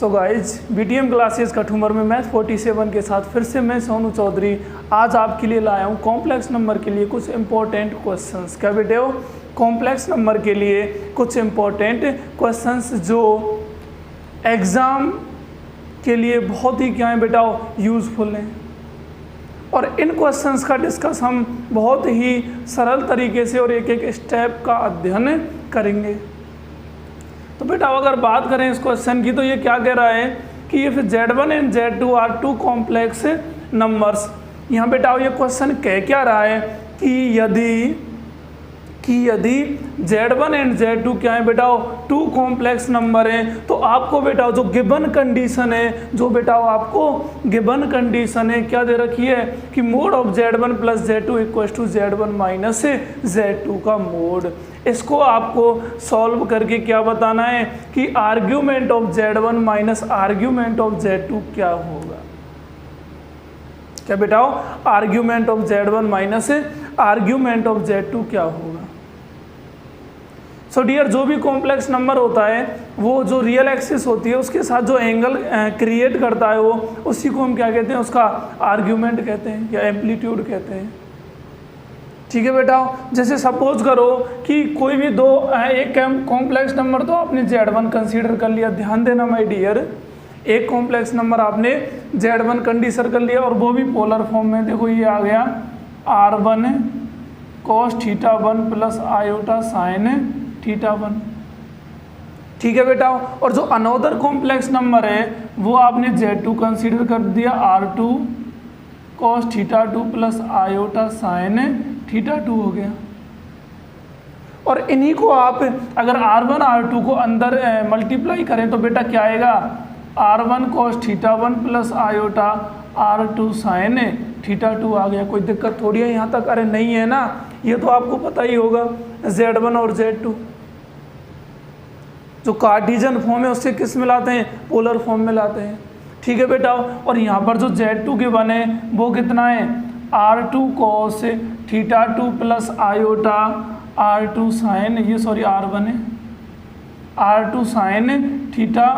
So guys BTM classes Kathumar में math 47 के साथ फिर से मैं सोनू चौधरी आज आपके लिए लाया हूँ कॉम्प्लेक्स नंबर के लिए कुछ इंपॉर्टेंट क्वेश्चंस। क्या बेटे हो? कॉम्प्लेक्स नंबर के लिए कुछ इंपॉर्टेंट क्वेश्चंस जो एग्ज़ाम के लिए बहुत ही क्या है बेटा यूज़फुल हैं, और इन क्वेश्चंस का डिस्कस हम बहुत ही सरल तरीके से और एक एक स्टेप का अध्ययन करेंगे। तो बेटा अगर बात करें इस क्वेश्चन की तो ये क्या कह रहा है कि if Z1 and Z2 are two complex numbers. यहाँ बेटा ये क्वेश्चन कह क्या रहा है कि यदि Z1 एंड Z2 क्या है बेटा टू कॉम्प्लेक्स नंबर हैं, तो आपको बेटा जो गिवन कंडीशन है क्या दे रखी है कि mod of Z1 plus Z2 equal to Z1 minus Z2 का मोड। इसको आपको सॉल्व करके क्या बताना है कि argument of Z1 minus argument of Z2 क्या होगा। क्या बेटा argument of Z1 minus argument of Z2 क्या होगा। सो डियर जो भी कॉम्प्लेक्स नंबर होता है वो जो रियल एक्सिस होती है उसके साथ जो एंगल क्रिएट करता है वो उसी को हम क्या कहते हैं, उसका आर्ग्यूमेंट कहते हैं या एम्पलीट्यूड कहते हैं। ठीक है बेटा, जैसे सपोज करो कि कोई भी एक कॉम्प्लेक्स नंबर तो आपने Z1 कंसीडर कर लिया। ध्यान देना माय डियर, एक कॉम्प्लेक्स नंबर आपने Z1 कंसीडर कर लिया और वो भी पोलर फॉर्म में। देखो ये आ गया R1 cos θ1 plus iota sign θ1। ठीक है बेटा, और जो अनोदर कॉम्प्लेक्स नंबर है वो आपने Z2 कंसीडर कर दिया R2 cos θ2 plus iota sign θ2 हो गया। और इन्हीं को आप अगर R1 R2 को अंदर मल्टीप्लाई करें तो बेटा क्या आएगा, R1 cos θ1 plus iota R2 sine θ2 आ गया। कोई दिक्कत थोड़ी है यहाँ तक? अरे नहीं है ना, ये तो आपको पता ही होगा। Z1 और Z2 जो कार्टेशियन फॉर्म है उससे किस में लाते हैं, पोलर फॉर्म में लाते हैं। ठीक है बेटा, और यहाँ पर जो Z2 के बने वो कितना है, R2 cos θ2 plus iota R2 sign R1 है R2 साइन थीटा,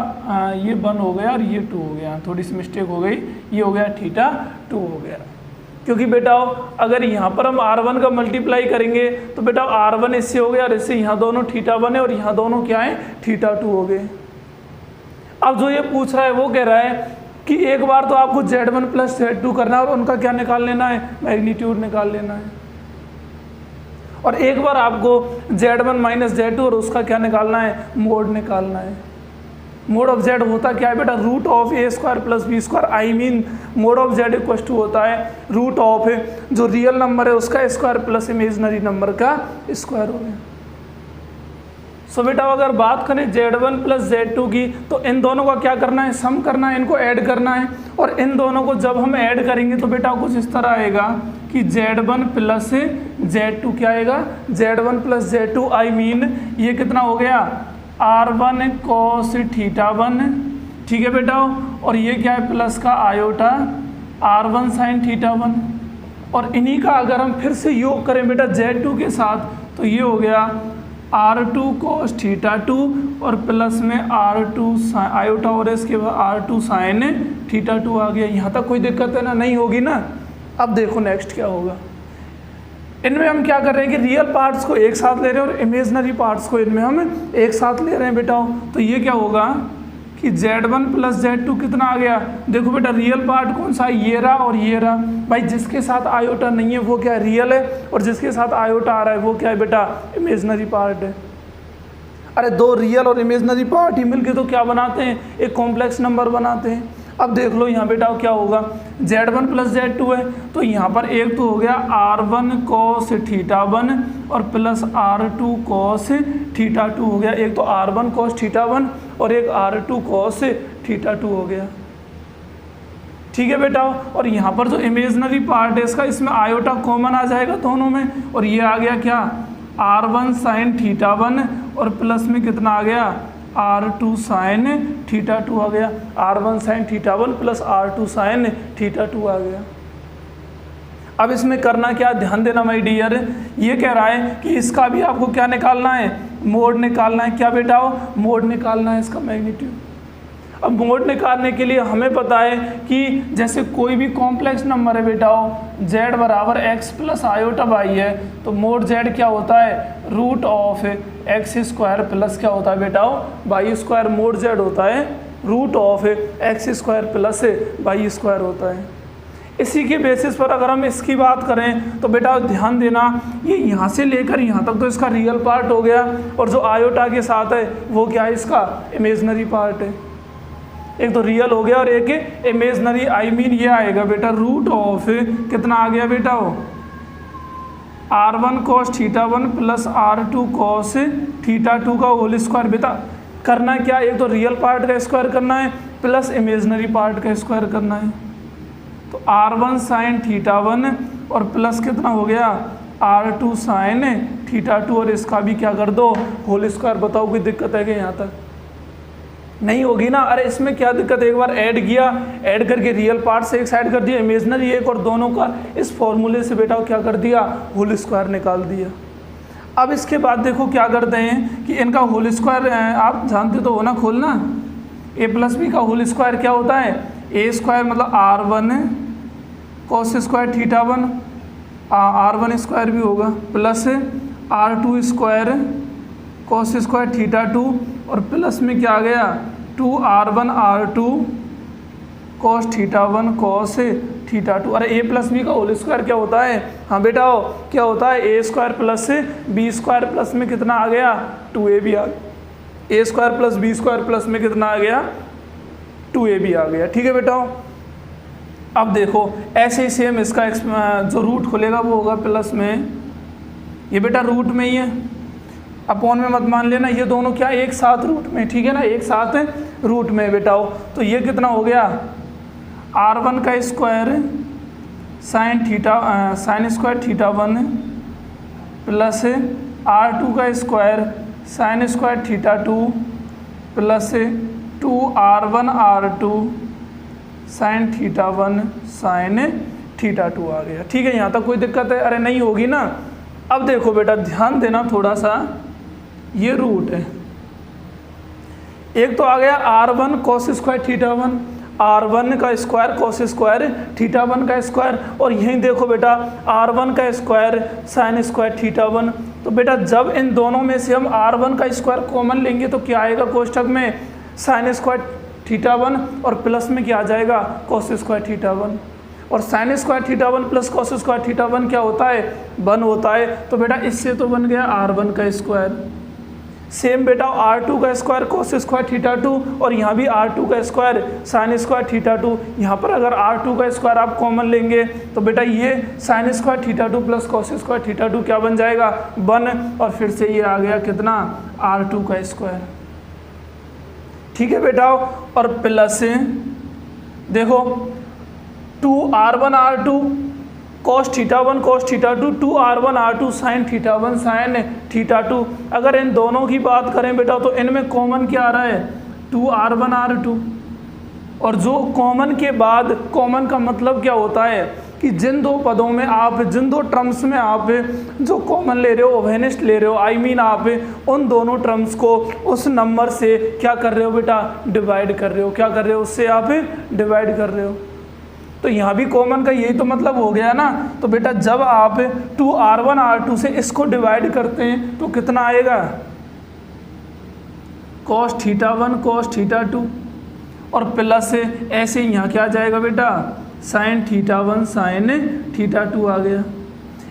ये 1 हो गया और ये 2 हो गया, थोड़ी सी मिस्टेक हो गई, ये हो गया θ2 हो गया। क्योंकि बेटा अगर यहाँ पर हम R1 का मल्टीप्लाई करेंगे तो बेटा R1 इससे हो गया और इससे यहाँ दोनों θ1 है और यहाँ दोनों क्या है θ2 हो गए। अब जो ये पूछ रहा है वो कह रहा है कि एक बार तो आपको Z1 प्लस Z2 करना है और उनका क्या निकाल लेना है, मैग्नीट्यूड निकाल लेना है, और एक बार आपको Z1 माइनस Z2 और उसका क्या निकालना है, मोड निकालना है। मोड ऑफ Z होता क्या है बेटा, root of a square plus b square. I mean mod of Z equal to होता है रूट ऑफ जो रियल नंबर है उसका स्क्वायर प्लस इमेजिनरी नंबर का स्क्वायर हो गया। सो बेटा अगर बात करें Z1 प्लस Z2 की तो इन दोनों का क्या करना है, सम करना है, इनको ऐड करना है। और इन दोनों को जब हम ऐड करेंगे तो बेटा कुछ इस तरह आएगा कि Z1 प्लस Z2 क्या आएगा, Z1 plus Z2 I mean ये कितना हो गया, R1 cos θ1। ठीक है बेटा, और ये क्या है प्लस का आयोटा R1 साइन θ1। और इन्हीं का अगर हम फिर से योग करें बेटा Z2 के साथ तो ये हो गया R2 cos θ2 और प्लस में R2 आयोटा और इसके बाद R2 साइन θ2 आ गया। यहाँ तक कोई दिक्कत है ना, नहीं होगी ना। अब देखो नेक्स्ट क्या होगा, इनमें हम क्या कर रहे हैं कि रियल पार्ट्स को एक साथ ले रहे हैं और इमेजिनरी पार्ट्स को इनमें हम एक साथ ले रहे हैं बेटा। तो ये क्या होगा कि Z1 प्लस Z2 कितना आ गया, देखो बेटा रियल पार्ट कौन सा है, ये रहा और ये रहा। भाई जिसके साथ आयोटा नहीं है वो क्या है, रियल है, और जिसके साथ आयोटा आ रहा है वो क्या है बेटा, इमेजिनरी पार्ट है। अरे दो रियल और इमेजिनरी पार्ट ही मिलके तो क्या बनाते हैं, एक कॉम्प्लेक्स नंबर बनाते हैं। अब देख लो यहाँ बेटा क्या होगा, Z1 प्लस Z2 है तो यहाँ पर एक तो हो गया R1 cos θ1 और प्लस R2 cos θ2 हो गया। एक तो R1 cos θ1 और एक R2 cos θ2 हो गया। ठीक है बेटा, और यहाँ पर जो इमेजिनरी पार्ट है इसका, इसमें आयोटा कॉमन आ जाएगा दोनों में, और ये आ गया क्या R1 साइन θ1 और प्लस में कितना आ गया R2 साइन θ2 आ गया। R1 sign θ1 plus R2 sine θ2 आ गया। अब इसमें करना क्या, ध्यान देना माय डियर, ये कह रहा है कि इसका भी आपको क्या निकालना है, मोड निकालना है। क्या बेटा, मोड निकालना है इसका मैग्नीट्यूड। अब मोड निकालने के लिए हमें पता है कि जैसे कोई भी कॉम्प्लेक्स नंबर है बेटाओ z बराबर x प्लस आयोटा वाई है, तो मोड z क्या होता है root of x square plus क्या होता है बेटाओ वाई स्क्वायर। मोड z होता है root of x square plus y square होता है। इसी के बेसिस पर अगर हम इसकी बात करें तो बेटा ध्यान देना, ये यहाँ से लेकर यहाँ तक तो इसका रियल पार्ट हो गया, और जो आयोटा के साथ है वो क्या है इसका इमेजनरी पार्ट है। एक तो रियल हो गया और एक इमेजनरी, आई मीन ये आएगा बेटा रूट ऑफ कितना आ गया बेटा वो r1 cos θ1 plus r2 cos θ2 का होल स्क्वायर। बेटा करना क्या, एक तो रियल पार्ट का स्क्वायर करना है प्लस इमेजनरी पार्ट का स्क्वायर करना है। तो r1 sin θ1 और प्लस कितना हो गया r2 sin θ2, और इसका भी क्या कर दो होल स्क्वायर। बताओ कोई दिक्कत है कि यहाँ तक नहीं होगी ना। अरे इसमें क्या दिक्कत है, एक बार ऐड किया, ऐड करके रियल पार्ट से एक साइड कर दिया, इमेजनरी एक, और दोनों का इस फॉर्मूले से बेटा क्या कर दिया होल स्क्वायर निकाल दिया। अब इसके बाद देखो क्या करते हैं कि इनका होल स्क्वायर आप जानते तो हो ना, खोलना a प्लस बी का होल स्क्वायर क्या होता है a स्क्वायर मतलब r1 cos square θ1, r1 square भी होगा plus r2 square cos square θ2, और प्लस में क्या आ गया 2r1 r2 cos θ1 cos θ2। अरे a प्लस बी का होल स्क्वायर क्या होता है, हाँ बेटा क्या होता है a square plus b square, plus में कितना आ गया 2ab आ गया, a square plus b square plus में कितना आ गया 2ab आ गया। ठीक है बेटा। अब देखो ऐसे ही सेम इसका जो रूट खुलेगा वो होगा प्लस में, ये बेटा रूट में ही है, अपॉन में मत मान लेना, ये दोनों क्या एक साथ रूट में, ठीक है ना, एक साथ रूट में बेटा हो। तो ये कितना हो गया r1 का square sine square θ1 plus r2 का square sine square θ2 plus 2r1 r2 sine θ1 sine θ2 आ गया। ठीक है, यहाँ तक कोई दिक्कत है, अरे नहीं होगी ना। अब देखो बेटा ध्यान देना थोड़ा सा, ये रूट है, एक तो आ गया r1 cos स्क्वायर θ1, r1 का स्क्वायर cos स्क्वायर θ1 का स्क्वायर, और यहीं देखो बेटा r1 का स्क्वायर साइन स्क्वायर θ1। तो बेटा जब इन दोनों में से हम r1 का स्क्वायर कॉमन लेंगे तो क्या आएगा कोष्ठक में साइन स्क्वायर θ1, और प्लस में क्या आ जाएगा cos स्क्वायर θ1, और sine square θ1 plus cos square θ1 क्या होता है 1 होता है। तो बेटा इससे तो बन गया r1 का स्क्वायर, सेम बेटा r2 का स्क्वायर cos स्क्वायर θ2, और यहाँ भी r2 का स्क्वायर साइन स्क्वायर θ2। यहाँ पर अगर r2 का स्क्वायर आप कॉमन लेंगे तो बेटा ये sine square θ2 plus cos square θ2 क्या बन जाएगा 1, और फिर से ये आ गया कितना r2 का स्क्वायर। ठीक है बेटा, और प्लस देखो 2r1 r2 cos θ1 cos θ2 2r1 r2 sin θ1 sin θ2। अगर इन दोनों की बात करें बेटा तो इनमें कॉमन क्या आ रहा है 2r1 r2, और जो कॉमन के बाद, कॉमन का मतलब क्या होता है कि जिन दो पदों में आप, जिन दो टर्म्स में आप जो कॉमन ले रहे हो, ओवेनिस्ट ले रहे हो, आई मीन आप उन दोनों टर्म्स को उस नंबर से क्या कर रहे हो बेटा डिवाइड कर रहे हो, क्या कर रहे हो उससे आप डिवाइड कर रहे हो। तो यहाँ भी कॉमन का यही तो मतलब हो गया ना। तो बेटा जब आप 2r1 r2 से इसको डिवाइड करते हैं तो कितना आएगा cos θ1 cos θ2, और प्लस से ऐसे यहाँ क्या आ जाएगा बेटा sin θ1 sin θ2 आ गया।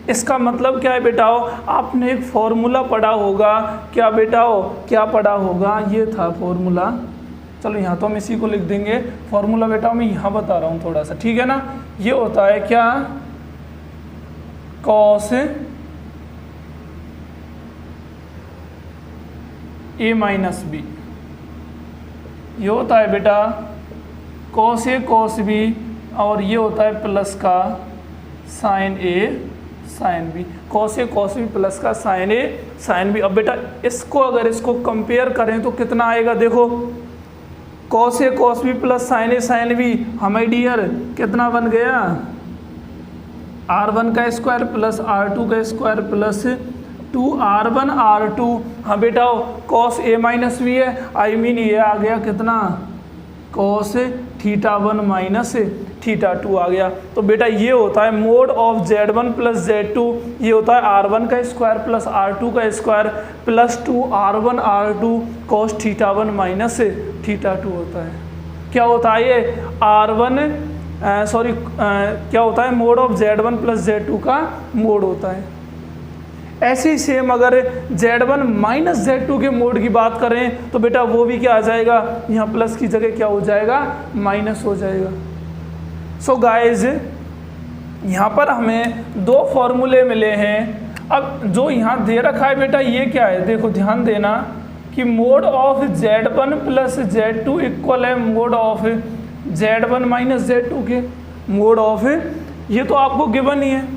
इसका मतलब क्या है बेटाओ, आपने एक फॉर्मूला पढ़ा होगा, क्या बेटाओ क्या पढ़ा होगा, ये था फॉर्मूला। चलो यहाँ तो हम इसी को लिख देंगे फॉर्मूला बेटा, मैं यहाँ बता रहा हूँ थोड़ा सा, ठीक है ना। ये होता है क्या cos a माइनस बी, ये होता है बेटा cos a cos b, और ये होता है प्लस का sine a sine b, cos a cos b plus का साइन a साइन b। अब बेटा इसको अगर इसको कंपेयर करें तो कितना आएगा, देखो cos a cos b plus sine a sine b, हमें डियर कितना बन गया r1 का स्क्वायर प्लस r2 का स्क्वायर प्लस 2r1 r2। हाँ बेटा cos a माइनस बी है, आई मीन ये आ गया कितना कॉस थीटा 1 माइनस थीटा 2 आ गया। तो बेटा ये होता है mod of Z1 plus Z2, ये होता है R1 का स्क्वायर प्लस R2 का square plus 2R1 R2 cos theta 1 minus theta 2 होता है। क्या होता है ये क्या होता है mod of Z1 plus Z2 का मोड होता है। ऐसे ही सेम अगर Z1 माइनस Z2 के मोड की बात करें तो बेटा वो भी क्या आ जाएगा, यहाँ प्लस की जगह क्या हो जाएगा, माइनस हो जाएगा। सो गाइज यहाँ पर हमें दो फॉर्मूले मिले हैं। अब जो यहाँ दे रखा है बेटा ये क्या है, देखो ध्यान देना कि mod of Z1 plus Z2 equal है mod of Z1 minus Z2 के मोड ऑफ, ये तो आपको गिवन ही है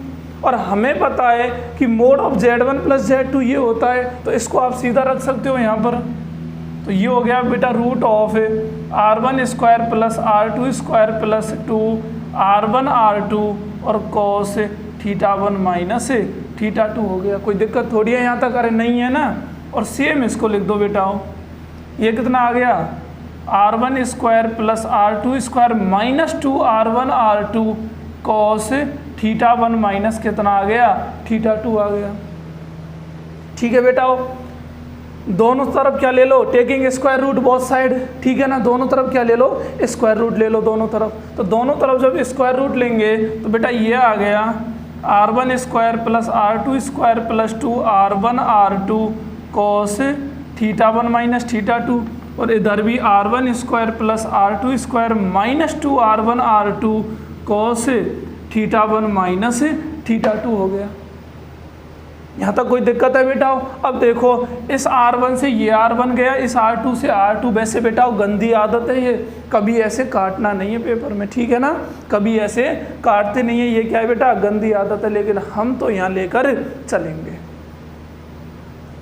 और हमें पता है कि mod of Z1 plus Z2 ये होता है, तो इसको आप सीधा रख सकते हो यहाँ पर। तो ये हो गया बेटा root of R1 square plus R2 square plus 2R1 R2 और कॉस थीटा 1 माइनस थीटा 2 हो गया। कोई दिक्कत थोड़ी है यहाँ तक, अरे नहीं है ना। और सेम इसको लिख दो बेटा, ये कितना आ गया, R1 square plus R2 square minus 2R1 R2 cos theta 1 minus कितना आ गया, थीटा 2 आ गया। ठीक है बेटा, दोनों तरफ क्या ले लो, taking square root both side, ठीक है ना, दोनों तरफ क्या ले लो, स्क्वायर रूट ले लो दोनों तरफ। तो दोनों तरफ जब स्क्वायर रूट लेंगे तो बेटा ये आ गया R1 square plus R2 square plus 2R1 R2 cos theta 1 minus theta 2, और इधर भी R1 square plus R2 square minus 2R1 R2 cos theta 1 minus theta 2 हो गया। यहाँ तक कोई दिक्कत है बेटा? अब देखो इस R1 से ये R1 गया, इस R2 से R2, वैसे बेटा गंदी आदत है ये, कभी ऐसे काटना नहीं है पेपर में, ठीक है ना, कभी ऐसे काटते नहीं है, ये क्या है बेटा, गंदी आदत है, लेकिन हम तो यहाँ लेकर चलेंगे।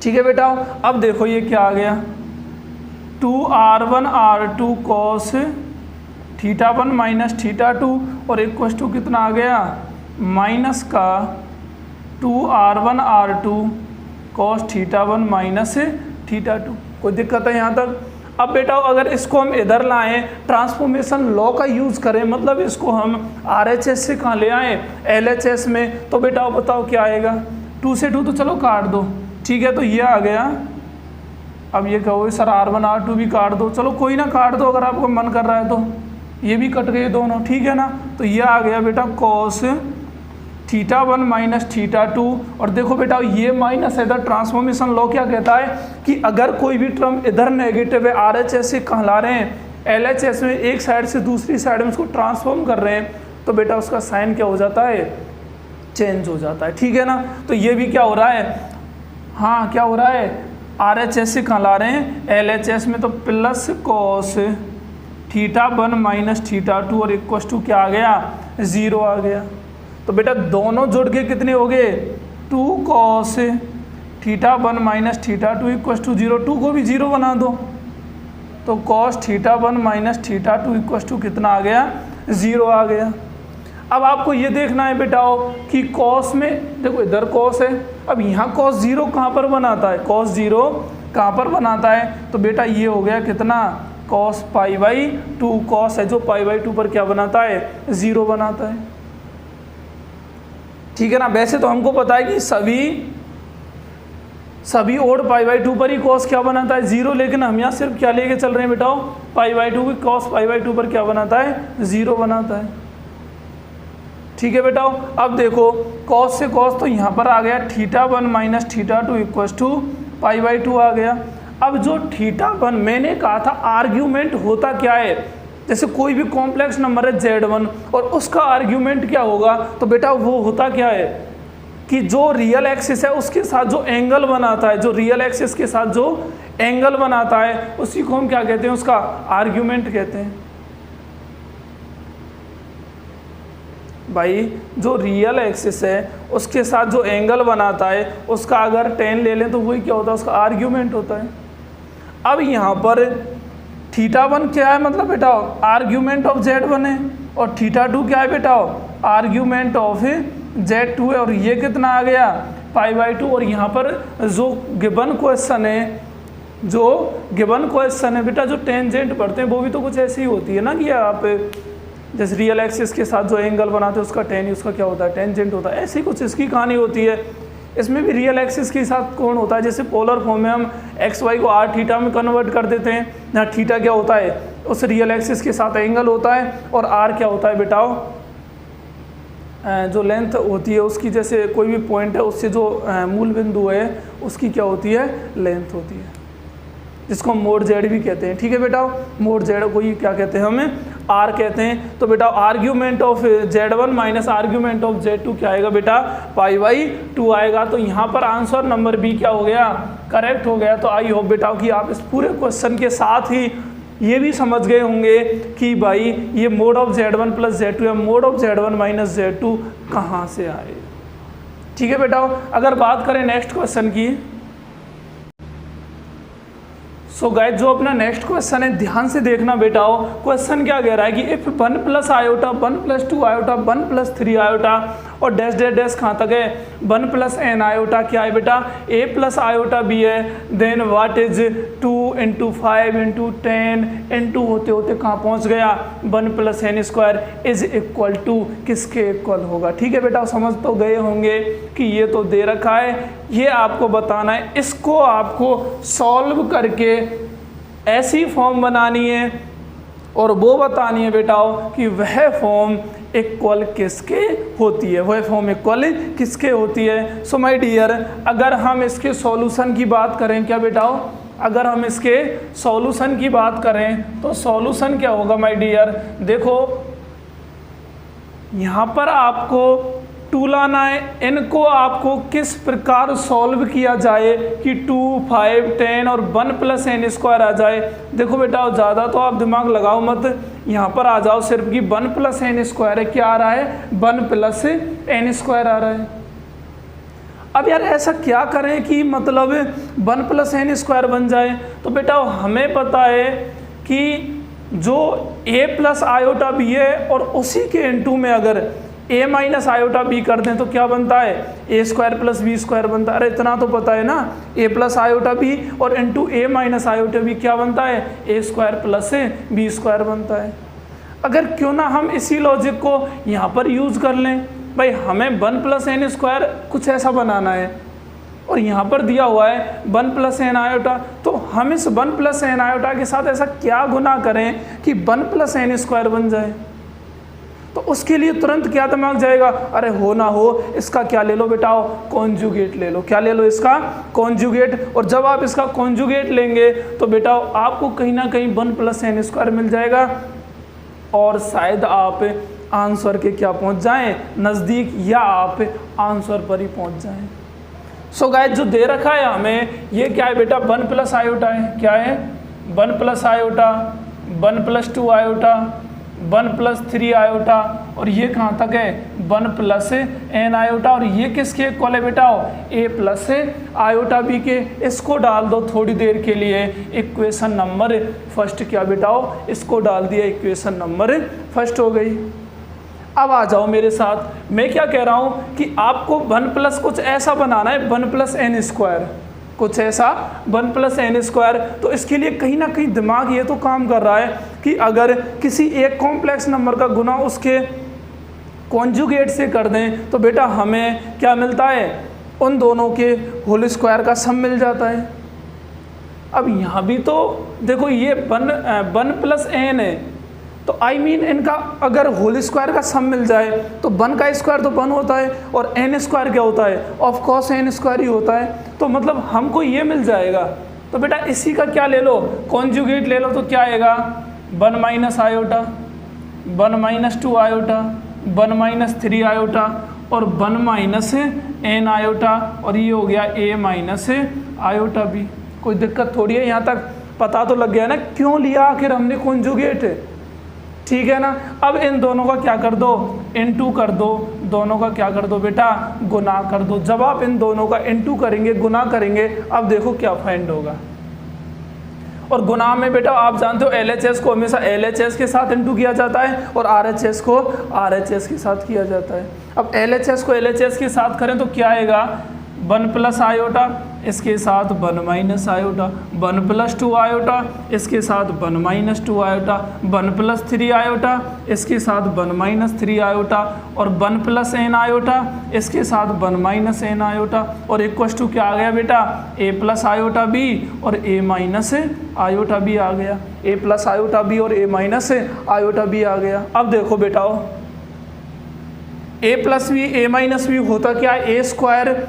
ठीक है बेटा, अब देखो ये क्या आ गया, 2R1 R2 cos theta 1 minus theta 2 और इक्वस टू कितना आ गया, माइनस का 2R1 R2 cos theta 1 minus theta 2। कोई दिक्कत है यहाँ तक? अब बेटा अगर इसको हम इधर लाएं, ट्रांसफॉर्मेशन लॉ का यूज़ करें, मतलब इसको हम RHS से कहाँ ले आएँ, LHS में, तो बेटा बताओ क्या आएगा, 2 से 2 तो चलो काट दो, ठीक है, तो ये आ गया। अब ये कहोगे सर R1 R2 भी काट दो, चलो कोई ना काट दो अगर आपको मन कर रहा है तो, ये भी कट गए दोनों, ठीक है ना। तो ये आ गया बेटा कॉस थीटा 1 माइनस थीटा 2, और देखो बेटा ये माइनस है, इधर ट्रांसफॉर्मेशन लॉ क्या कहता है कि अगर कोई भी टर्म इधर नेगेटिव है, RHS से कहाँ ला रहे हैं, LHS में, एक साइड से दूसरी साइड में उसको ट्रांसफॉर्म कर रहे हैं, तो बेटा उसका साइन क्या हो जाता है, चेंज हो जाता है, ठीक है ना। तो ये भी क्या हो रहा है, हाँ क्या हो रहा है, RHS से कहाँ ला रहे हैं, LHS में, तो plus cos theta 1 minus theta 2 और इक्वस टू क्या आ गया, 0 आ गया। तो बेटा दोनों जुड़ के कितने हो गए, 2 cos theta 1 minus theta 2 equals to 0, 2 को भी 0 बना दो, तो cos theta 1 minus theta 2 equals to कितना आ गया, 0 आ गया। अब आपको ये देखना है बेटाओ कि कॉस में, देखो इधर कॉस है, अब यहाँ कॉस 0 कहाँ पर बनाता है, कॉस 0 कहाँ पर बनाता है, तो बेटा ये हो गया कितना, कॉस पाई बाई 2, कॉस है जो पाई बाई 2 पर क्या बनाता है, 0 बनाता है, ठीक है ना। वैसे तो हमको पता है कि सभी ओड पाई बाई 2 पर ही कॉस क्या बनाता है, 0, लेकिन हम यहाँ सिर्फ क्या लेके चल रहे हैं बेटाओ, पाई बाई 2 की कॉस पाई बाई 2 पर क्या बनाता है, 0 बनाता है, ठीक है बेटाओ। अब देखो कॉस से कॉस तो यहाँ पर आ गया theta 1 minus theta 2 equals to pi by 2 आ गया। अब जो थीटा 1 मैंने कहा था आर्ग्यूमेंट होता क्या है, जैसे कोई भी कॉम्प्लेक्स नंबर है Z1 और उसका आर्ग्यूमेंट क्या होगा, तो बेटा वो होता क्या है कि जो रियल एक्सिस है उसके साथ जो एंगल बनाता है, जो रियल एक्सिस के साथ जो एंगल बनाता है उसी को हम क्या कहते हैं, उसका आर्ग्यूमेंट कहते हैं। भाई जो रियल एक्सिस है उसके साथ जो एंगल बनाता है उसका अगर tan ले लें तो वही क्या होता है, उसका आर्ग्यूमेंट होता है। अब यहाँ पर थीटा 1 क्या है, मतलब बेटा आर्ग्यूमेंट ऑफ Z1 है, और थीटा 2 क्या है बेटा, आर्ग्यूमेंट ऑफ Z2 है, और ये कितना आ गया, पाई बाई 2। और यहाँ पर जो गिवन क्वेश्चन है जो गिवन क्वेश्चन है बेटा, जो टेंजेंट पढ़ते हैं वो भी तो कुछ ऐसी ही होती है ना कि आप जैसे रियल एक्सिस के साथ जो एंगल बनाते हैं उसका टेन, उसका क्या होता है, टेंजेंट होता है। ऐसी कुछ इसकी कहानी होती है। इसमें भी रियल एक्सिस के साथ कौन होता है, जैसे पोलर फॉर्म में हम एक्स वाई को आर थीटा में कन्वर्ट कर देते हैं। यहाँ थीटा क्या होता है, उस रियल एक्सिस के साथ एंगल होता है, और आर क्या होता है बेटाओ, जो लेंथ होती है उसकी, जैसे कोई भी पॉइंट है उससे जो मूल बिंदु है उसकी क्या होती है, लेंथ होती है, जिसको हम मोड जेड भी कहते हैं। ठीक है बेटा, मोड जेड को ही क्या कहते हैं, हमें आर कहते हैं। तो बेटा argument of z1 minus argument of z2 क्या आएगा बेटा, π/2 आएगा। तो यहाँ पर आंसर नंबर बी क्या हो गया, करेक्ट हो गया। तो आई होप बेटा कि आप इस पूरे क्वेश्चन के साथ ही ये भी समझ गए होंगे कि भाई ये mode of z1 plus z2 या mod of z1 minus z2 कहाँ से आए। ठीक है बेटा, अगर बात करें नेक्स्ट क्वेश्चन की, सो गाइस जो अपना नेक्स्ट क्वेश्चन है ध्यान से देखना बेटाओ। क्वेश्चन क्या कह रहा है कि if 1 plus iota 1 plus 2 iota 1 plus 3 iota और डैश डैश डैश कहाँ तक है, 1 प्लस n आयोटा क्या है बेटा, a प्लस आयोटा b है, then what is 2 into 5 into 10 into होते होते कहाँ पहुँच गया, 1 plus n square is equal to किसके इक्वल होगा। ठीक है बेटा, समझ तो गए होंगे कि ये तो दे रखा है, ये आपको बताना है, इसको आपको सॉल्व करके ऐसी फॉर्म बनानी है और वो बतानी है बेटाओ कि वह फॉर्म इक्वल किसके होती है, वह फॉर्म इक्वल किसके होती है। सो माय डियर, अगर हम इसके सॉल्यूशन की बात करें, क्या बेटाओ, अगर हम इसके सॉल्यूशन की बात करें तो सॉल्यूशन क्या होगा माय डियर, देखो यहाँ पर आपको 2 लाना है, इनको आपको किस प्रकार सॉल्व किया जाए कि 2, 5, 10 और 1 प्लस n स्क्वायर आ जाए। देखो बेटा ज़्यादा तो आप दिमाग लगाओ मत, यहाँ पर आ जाओ सिर्फ कि 1 प्लस n स्क्वायर है, क्या आ रहा है, 1 प्लस n स्क्वायर आ रहा है। अब यार ऐसा क्या करें कि मतलब 1 प्लस n स्क्वायर बन जाए। तो बेटा हमें पता है कि जो a प्लस आयोटा b है और उसी के इनटू में अगर a माइनस आयोटा b कर दें तो क्या बनता है, a square plus b square बनता है। अरे इतना तो पता है ना, a प्लस आयोटा b और into a minus iota b क्या बनता है, a square plus b square बनता है। अगर क्यों ना हम इसी लॉजिक को यहाँ पर यूज़ कर लें, भाई हमें 1 प्लस n स्क्वायर कुछ ऐसा बनाना है और यहाँ पर दिया हुआ है 1 प्लस n आयोटा, तो हम इस 1 प्लस n आयोटा के साथ ऐसा क्या गुना करें कि 1 प्लस n स्क्वायर बन जाए। तो उसके लिए तुरंत क्या दिमाग जाएगा, अरे हो ना हो इसका क्या ले लो बेटाओ, कॉन्जुगेट ले लो। क्या ले लो, इसका कॉन्जुगेट। और जब आप इसका कॉन्जुगेट लेंगे तो बेटाओ आपको कहीं ना कहीं 1 प्लस n स्क्वायर मिल जाएगा और शायद आप आंसर के क्या पहुंच जाएं, नज़दीक, या आप आंसर पर ही पहुंच जाएं। सो गाइस जो दे रखा है हमें, ये क्या है बेटा, 1 प्लस आयोटा है, क्या है, 1 plus iota, 1 plus 2 iota, 1 plus 3 iota और ये कहाँ तक है, 1 प्लस n आयोटा, और ये किसके इक्वल है बेटा, a प्लस आयोटा b के। इसको डाल दो थोड़ी देर के लिए इक्वेशन नंबर फर्स्ट, क्या बेटाओ, इसको डाल दिया, इक्वेशन नंबर फर्स्ट हो गई। अब आ जाओ मेरे साथ, मैं क्या कह रहा हूँ कि आपको 1 प्लस कुछ ऐसा बनाना है, 1 प्लस n स्क्वायर, कुछ ऐसा 1 प्लस n स्क्वायर। तो इसके लिए कहीं ना कहीं दिमाग ये तो काम कर रहा है कि अगर किसी एक कॉम्प्लेक्स नंबर का गुना उसके कॉन्जुगेट से कर दें तो बेटा हमें क्या मिलता है, उन दोनों के होल स्क्वायर का सम मिल जाता है। अब यहाँ भी तो देखो ये 1 प्लस n है, तो आई मीन इनका अगर होल स्क्वायर का सम मिल जाए तो 1 का स्क्वायर तो 1 होता है और n स्क्वायर क्या होता है, ऑफ कोर्स n स्क्वायर ही होता है। तो मतलब हमको ये मिल जाएगा। तो बेटा इसी का क्या ले लो, कॉन्जुगेट ले लो, तो क्या आएगा, 1 minus iota, 1 minus 2 iota, 1 minus 3 iota और 1 माइनस n आयोटा, और ये हो गया a माइनस आयोटा b। कोई दिक्कत थोड़ी है, यहाँ तक पता तो लग गया ना क्यों लिया आखिर हमने कॉन्जुगेट, ठीक है ना। अब इन दोनों का क्या कर दो, इनटू कर दो, दोनों का क्या कर दो बेटा, गुना कर दो। जब आप इन दोनों का इनटू करेंगे, गुना करेंगे, अब देखो क्या फाइंड होगा। और गुना में बेटा आप जानते हो LHS को हमेशा LHS के साथ इनटू किया जाता है और RHS को RHS के साथ किया जाता है। अब LHS को LHS के साथ करें तो क्या आएगा, 1 प्लस आयोटा इसके साथ 1 माइनस आयोटा, 1 प्लस 2 आयोटा, इसके साथ 1 माइनस 2 आयोटा, 1 प्लस 3 आयोटा, इसके साथ 1 माइनस 3 आयोटा, और 1 प्लस n आयोटा, इसके साथ 1 माइनस n आयोटा, और इक्वल्स टू क्या आ गया बेटा, a प्लस आयोटा b और a माइनस आयोटा b आ गया, a प्लस आयोटा b और a माइनस आयोटा b आ गया। अब देखो बेटा a plus b a minus b होता क्या है, a square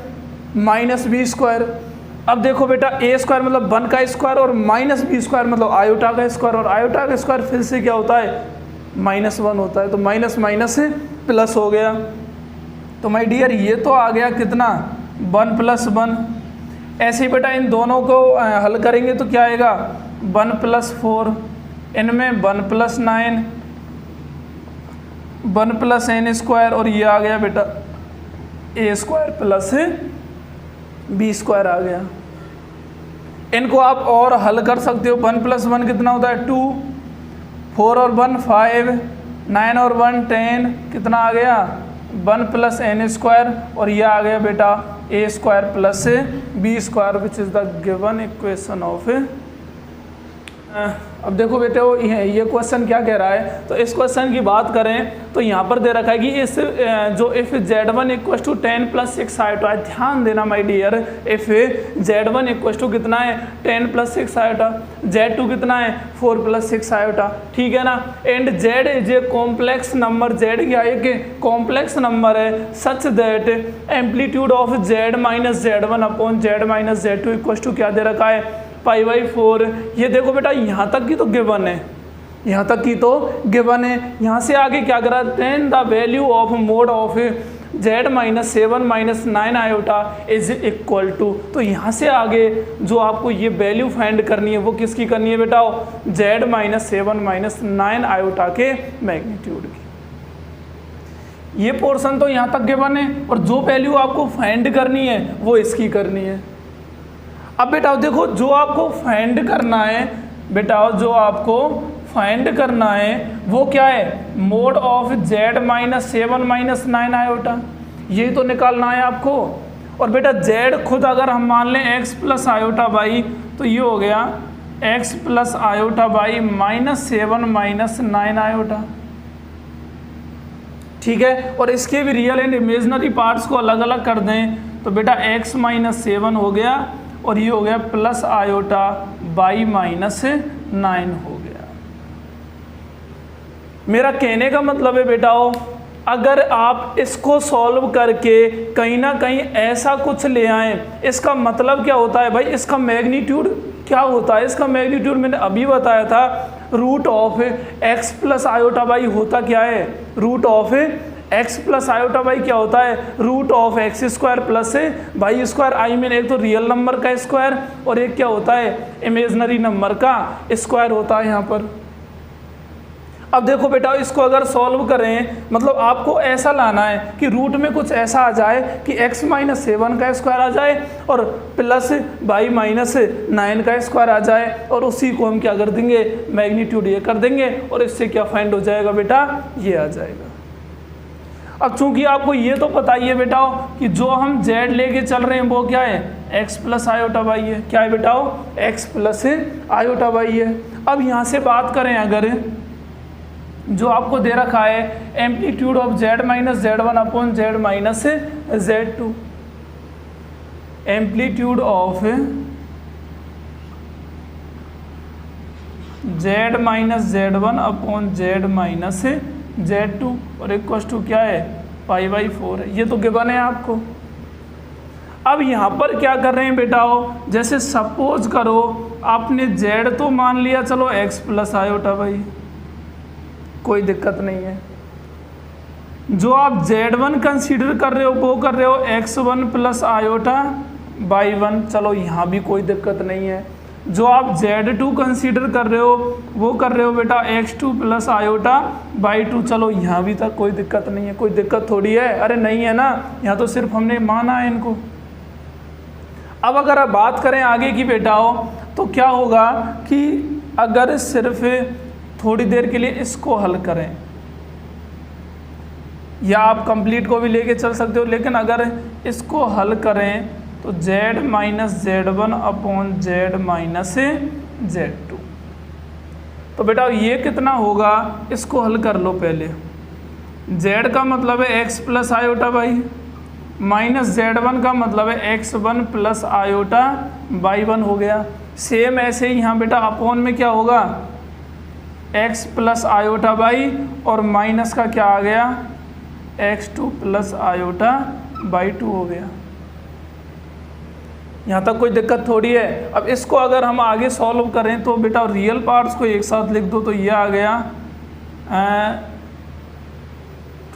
minus b square. अब देखो बेटा a स्क्वायर मतलब 1 का स्क्वायर और माइनस बी स्क्वायर मतलब आयोटा का स्क्वायर, और आयोटा का स्क्वायर फिर से क्या होता है, -1 होता है, तो माइनस माइनस प्लस हो गया। तो माय डियर ये तो आ गया कितना, 1 प्लस 1। ऐसे ही बेटा इन दोनों को हल करेंगे तो क्या आएगा, 1 प्लस 4, इनमें 1 प्लस 9, 1 प्लस n स्क्वायर, और ये आ गया बेटा a square plus b square आ गया। इनको आप और हल कर सकते हो, 1 प्लस 1 कितना होता है 2, 4 और 1 5, 9 और 1 10, कितना आ गया 1 प्लस n स्क्वायर, और ये आ गया बेटा a square plus b square, which is the given equation of. अब देखो बेटे ये क्वेश्चन क्या कह रहा है, तो इस क्वेश्चन की बात करें तो यहाँ पर दे रखा है कि इस जो if z1 equal to 10 plus 6 iota है, ध्यान देना my dear, if z1 equal to कितना है 10 प्लस 6 आयोटा, z2 कितना है 4 प्लस 6 आयोटा, ठीक है ना। And z is a complex number, z क्या एक कॉम्प्लेक्स नंबर है, such that amplitude of z minus z1 upon z minus z2 equal to क्या दे रखा है π/4। ये देखो बेटा यहाँ तक की तो गिवन है, यहाँ तक की तो गिवन है। यहाँ से आगे क्या करा, then the value of mod of z minus 7 minus 9 iota is equal to, तो यहाँ से आगे जो आपको ये वैल्यू फाइंड करनी है वो किसकी करनी है बेटा, z माइनस 7 माइनस 9 आयोटा के मैग्नीट्यूड की। ये पोर्शन तो यहाँ तक गिवन है, और जो वैल्यू आपको फाइंड करनी है वो इसकी करनी है। अब बेटा देखो जो आपको फाइंड करना है, बेटा जो आपको फाइंड करना है वो क्या है, mod of z minus 7 minus 9 iota, ये तो निकालना है आपको। और बेटा z खुद अगर हम मान लें x प्लस आयोटा बाई, तो ये हो गया x plus iota by minus 7 minus 9 iota, ठीक है। और इसके भी रियल एंड इमेजनरी पार्ट्स को अलग अलग कर दें तो बेटा x माइनस 7 हो गया, और ये हो गया प्लस आयोटा बाई माइनस 9 हो गया। मेरा कहने का मतलब है बेटाओ, अगर आप इसको सॉल्व करके कहीं ना कहीं ऐसा कुछ ले आए, इसका मतलब क्या होता है भाई, इसका मैग्नीट्यूड क्या होता है, इसका मैग्नीट्यूड मैंने अभी बताया था, root of x plus iota y होता क्या है, root of x plus iota y क्या होता है, root of x square plus y square. I mean एक तो रियल नंबर का स्क्वायर और एक क्या होता है, इमेजनरी नंबर का स्क्वायर होता है यहाँ पर। अब देखो बेटा इसको अगर सॉल्व करें, मतलब आपको ऐसा लाना है कि रूट में कुछ ऐसा आ जाए कि x माइनस 7 का स्क्वायर आ जाए और प्लस बाई माइनस 9 का स्क्वायर आ जाए, और उसी को हम क्या कर देंगे, मैग्नीट्यूड ये कर देंगे, और इससे क्या फाइंड हो जाएगा बेटा, ये आ जाएगा। अब चूंकि आपको ये तो पता ही है बेटाओ कि जो हम z लेके चल रहे हैं वो क्या है, x प्लस आयोटा बाई है, क्या है बेटाओ, x प्लस आयोटा बाई है। अब यहाँ से बात करें अगर जो आपको दे रखा है amplitude of z minus z1 upon z minus z2, amplitude of z minus z1 upon z minus z2, और इक्वल टू क्या है, π/4 है, ये तो गिवन है आपको। अब यहाँ पर क्या कर रहे हैं बेटाओ, जैसे सपोज करो आपने z तो मान लिया, चलो x प्लस आयोटा बाई, कोई दिक्कत नहीं है। जो आप z1 कंसीडर कर रहे हो वो कर रहे हो x1 प्लस आयोटा बाई 1, चलो यहाँ भी कोई दिक्कत नहीं है। जो आप z2 कंसीडर कर रहे हो वो कर रहे हो बेटा x2 प्लस आयोटा बाई 2, चलो यहाँ भी तक कोई दिक्कत नहीं है। कोई दिक्कत थोड़ी है, अरे नहीं है ना, यहाँ तो सिर्फ हमने माना है इनको। अब अगर आप बात करें आगे की बेटाओ, तो क्या होगा कि अगर सिर्फ थोड़ी देर के लिए इसको हल करें, या आप कंप्लीट को भी लेके चल सकते हो, लेकिन अगर इसको हल करें तो z minus Z1 upon Z minus Z2। तो बेटा ये कितना होगा, इसको हल कर लो पहले। z का मतलब है x plus iota by, minus Z1 का मतलब है x1 प्लस आयोटा y1 हो गया। सेम ऐसे ही यहाँ बेटा अपॉन में क्या होगा, x प्लस आयोटा बाई और माइनस का क्या आ गया, x2 प्लस आयोटा y2 हो गया। यहाँ तक कोई दिक्कत थोड़ी है। अब इसको अगर हम आगे सॉल्व करें तो बेटा रियल पार्ट्स को एक साथ लिख दो, तो ये आ गया।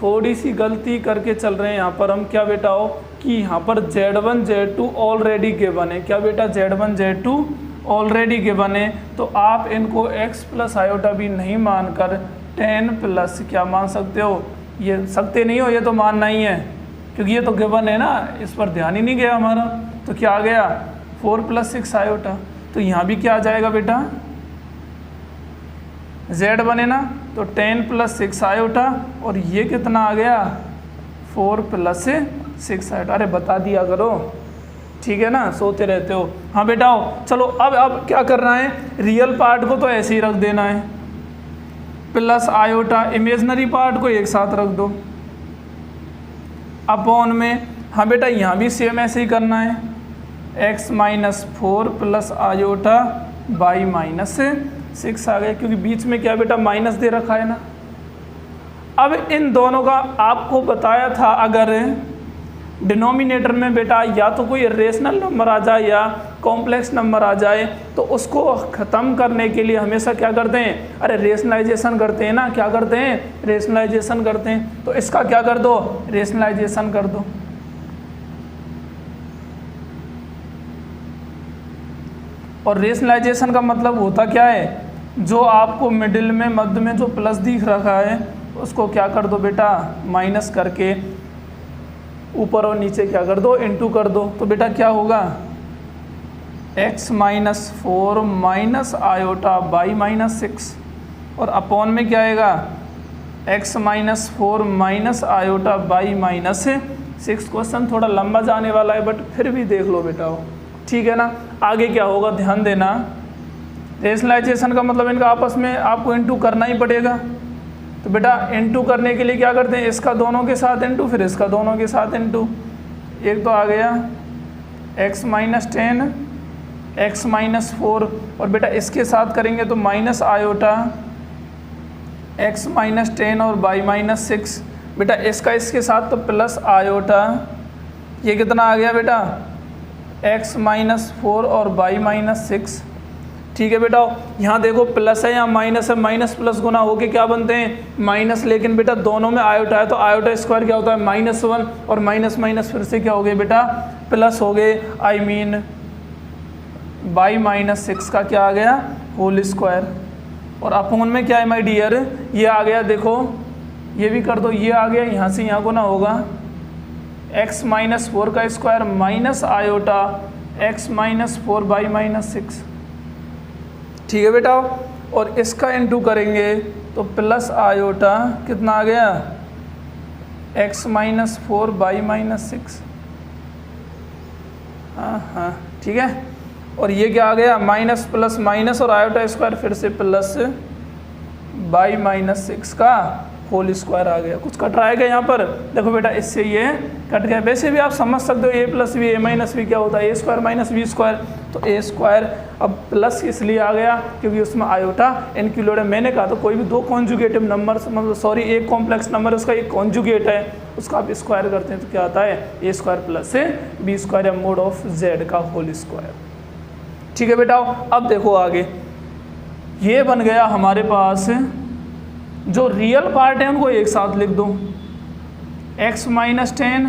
थोड़ी सी गलती करके चल रहे हैं यहाँ पर हम, क्या बेटा हो कि यहाँ पर Z1 Z2 ऑलरेडी गिवन है। क्या बेटा, Z1 Z2 ऑलरेडी गिवन है, तो आप इनको x प्लस आयोटा भी नहीं मानकर 10 प्लस क्या मान सकते हो, ये सकते नहीं हो, ये तो मानना ही है क्योंकि ये तो गिवन है ना, इस पर ध्यान ही नहीं गया हमारा। तो क्या आ गया 4 प्लस 6 आयोटा। तो यहाँ भी क्या आ जाएगा बेटा, z बने ना, तो 10 प्लस 6 आयोटा और ये कितना आ गया 4 प्लस 6 आयोटा। अरे बता दिया करो, ठीक है ना, सोते रहते हो। हाँ बेटा हो, चलो अब क्या करना है, रियल पार्ट को तो ऐसे ही रख देना है, प्लस आयोटा इमेजनरी पार्ट को एक साथ रख दो अपॉन में। हाँ बेटा यहाँ भी सेम ऐसे ही करना है, x minus 4 plus iota y minus 6 आ गया, क्योंकि बीच में क्या बेटा माइनस दे रखा है ना। अब इन दोनों का आपको बताया था, अगर डिनोमिनेटर में बेटा या तो कोई रेशनल नंबर आ जाए या कॉम्प्लेक्स नंबर आ जाए, तो उसको ख़त्म करने के लिए हमेशा क्या करते हैं, अरे रेशनलाइजेशन करते हैं ना। क्या करते हैं, रेशनलाइजेशन करते हैं। तो इसका क्या कर दो, रेशनलाइजेशन कर दो। और रेशनलाइजेशन का मतलब होता क्या है, जो आपको मिडिल में मध्य में जो प्लस दिख रखा है उसको क्या कर दो बेटा, माइनस करके ऊपर और नीचे क्या कर दो, इनटू कर दो। तो बेटा क्या होगा, x minus 4 minus iota y minus 6 और अपॉन में क्या आएगा, x minus 4 minus iota y minus 6। Question थोड़ा लंबा जाने वाला है बट फिर भी देख लो बेटा वो, ठीक है ना। आगे क्या होगा ध्यान देना, रेशनलाइजेशन का मतलब इनका आपस में आपको इनटू करना ही पड़ेगा। तो बेटा इनटू करने के लिए क्या करते हैं, इसका दोनों के साथ इनटू, फिर इसका दोनों के साथ इनटू। एक तो आ गया x माइनस 10 x माइनस 4 और बेटा इसके साथ करेंगे तो माइनस आयोटा x माइनस 10 और y माइनस 6। बेटा इसका इसके साथ तो प्लस आयोटा, ये कितना आ गया बेटा x माइनस 4 और y माइनस 6। ठीक है बेटा, यहाँ देखो प्लस है, यहाँ माइनस है, माइनस प्लस गुना होके क्या बनते हैं माइनस, लेकिन बेटा दोनों में आयोटा है तो आयोटा स्क्वायर क्या होता है -1 और माइनस माइनस फिर से क्या हो गए बेटा प्लस हो गए, आई मीन y माइनस 6 का क्या आ गया होल स्क्वायर। और अपॉन में क्या है माय डियर, ये आ गया, देखो ये भी कर दो, ये आ गया, यहाँ से यहाँ गुना होगा x माइनस 4 का square minus iota x minus 4 y minus 6। ठीक है बेटा, और इसका इनटू करेंगे तो प्लस आयोटा कितना आ गया x माइनस 4 y माइनस 6। हाँ ठीक है, और ये क्या आ गया माइनस प्लस माइनस और आयोटा स्क्वायर फिर से प्लस y माइनस 6 का होल स्क्वायर आ गया। कुछ कट रहा है क्या यहाँ पर, देखो बेटा इससे ये कट गया। वैसे भी आप समझ सकते हो a plus b a minus b क्या होता है, a square minus b square, तो a स्क्वायर अब प्लस इसलिए आ गया क्योंकि उसमें आयोटा इंक्लूड है। मैंने कहा तो कोई भी दो कॉन्जुगेटिव नंबर, मतलब सॉरी एक कॉम्प्लेक्स नंबर उसका एक कॉन्जुगेट है, उसका आप स्क्वायर करते हैं तो क्या आता है a square plus b square या मोड ऑफ z का होल स्क्वायर। ठीक है बेटा, अब देखो आगे ये बन गया हमारे पास, जो रियल पार्ट है उनको एक साथ लिख दो, x माइनस 10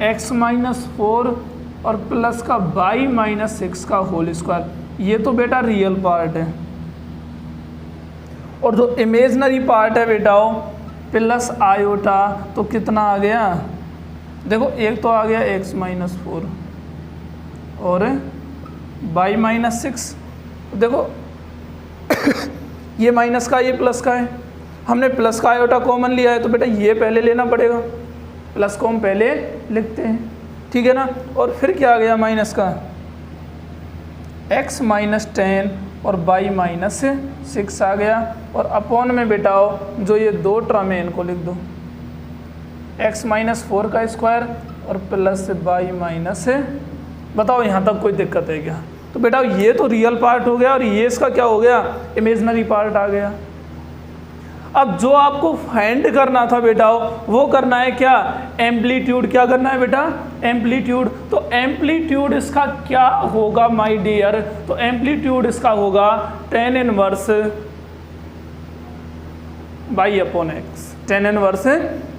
x माइनस 4 और प्लस का y माइनस 6 का होल स्क्वायर। ये तो बेटा रियल पार्ट है, और जो इमेजनरी पार्ट है बेटा प्लस आयोटा, तो कितना आ गया, देखो एक तो आ गया x माइनस 4 और y माइनस 6। देखो ये माइनस का ये प्लस का है, हमने प्लस का आयोटा कॉमन लिया है तो बेटा ये पहले लेना पड़ेगा, प्लस को हम पहले लिखते हैं। ठीक है ना। और फिर क्या आ गया माइनस का x माइनस 10 और y माइनस 6 आ गया। और अपॉन में बेटाओ जो ये दो टर्म है इनको लिख दो, x माइनस 4 का स्क्वायर और प्लस y माइनस, बताओ यहाँ तक कोई दिक्कत है क्या? तो बेटा ये तो रियल पार्ट हो गया और ये इसका क्या हो गया, इमेजिनरी पार्ट आ गया। अब जो आपको फाइंड करना था बेटा वो करना है क्या, एम्पलीट्यूड। क्या करना है बेटा, एम्पलीट्यूड। तो एम्पलीट्यूड इसका क्या होगा माय डियर, तो एम्पलीट्यूड इसका होगा tan inverse y upon x, tan inverse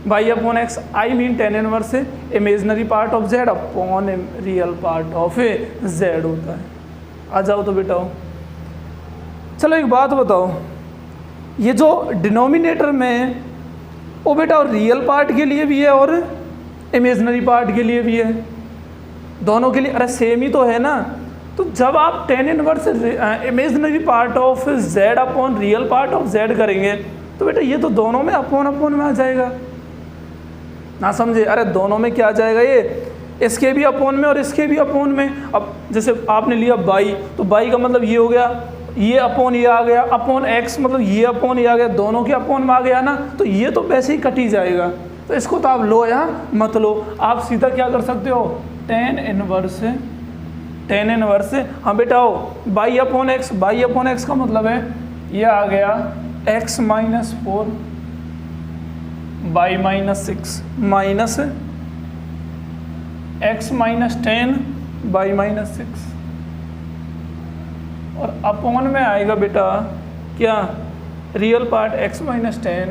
y upon x, I mean tan inverse imaginary part of z upon real part of z होता है। आ जाओ तो बेटा, चलो एक बात बताओ, ये जो डिनोमिनेटर में वो बेटा रियल पार्ट के लिए भी है और इमेजिनरी पार्ट के लिए भी है, दोनों के लिए अरे सेम ही तो है ना। तो जब आप tan inverse imaginary part of z upon real part of z करेंगे तो बेटा ये तो दोनों में अपॉन अपॉन में आ जाएगा ना, समझे? अरे दोनों में क्या आ जाएगा, ये इसके भी अपॉन में और इसके भी अपॉन में। अब जैसे आपने लिया बाई, तो बाई का मतलब ये हो गया, ये अपॉन ये आ गया, अपॉन x मतलब ये अपॉन ये आ गया, दोनों के अपॉन में आ गया ना, तो ये तो वैसे ही कट ही जाएगा। तो इसको तो आप लो या मत लो, आप सीधा क्या कर सकते हो, tan इनवर्स हाँ बेटा हो by upon x, by upon x का मतलब है ये आ गया x minus 4 y minus 6 minus x minus 10 by minus 6 और अपॉन में आएगा बेटा क्या, real part x minus 10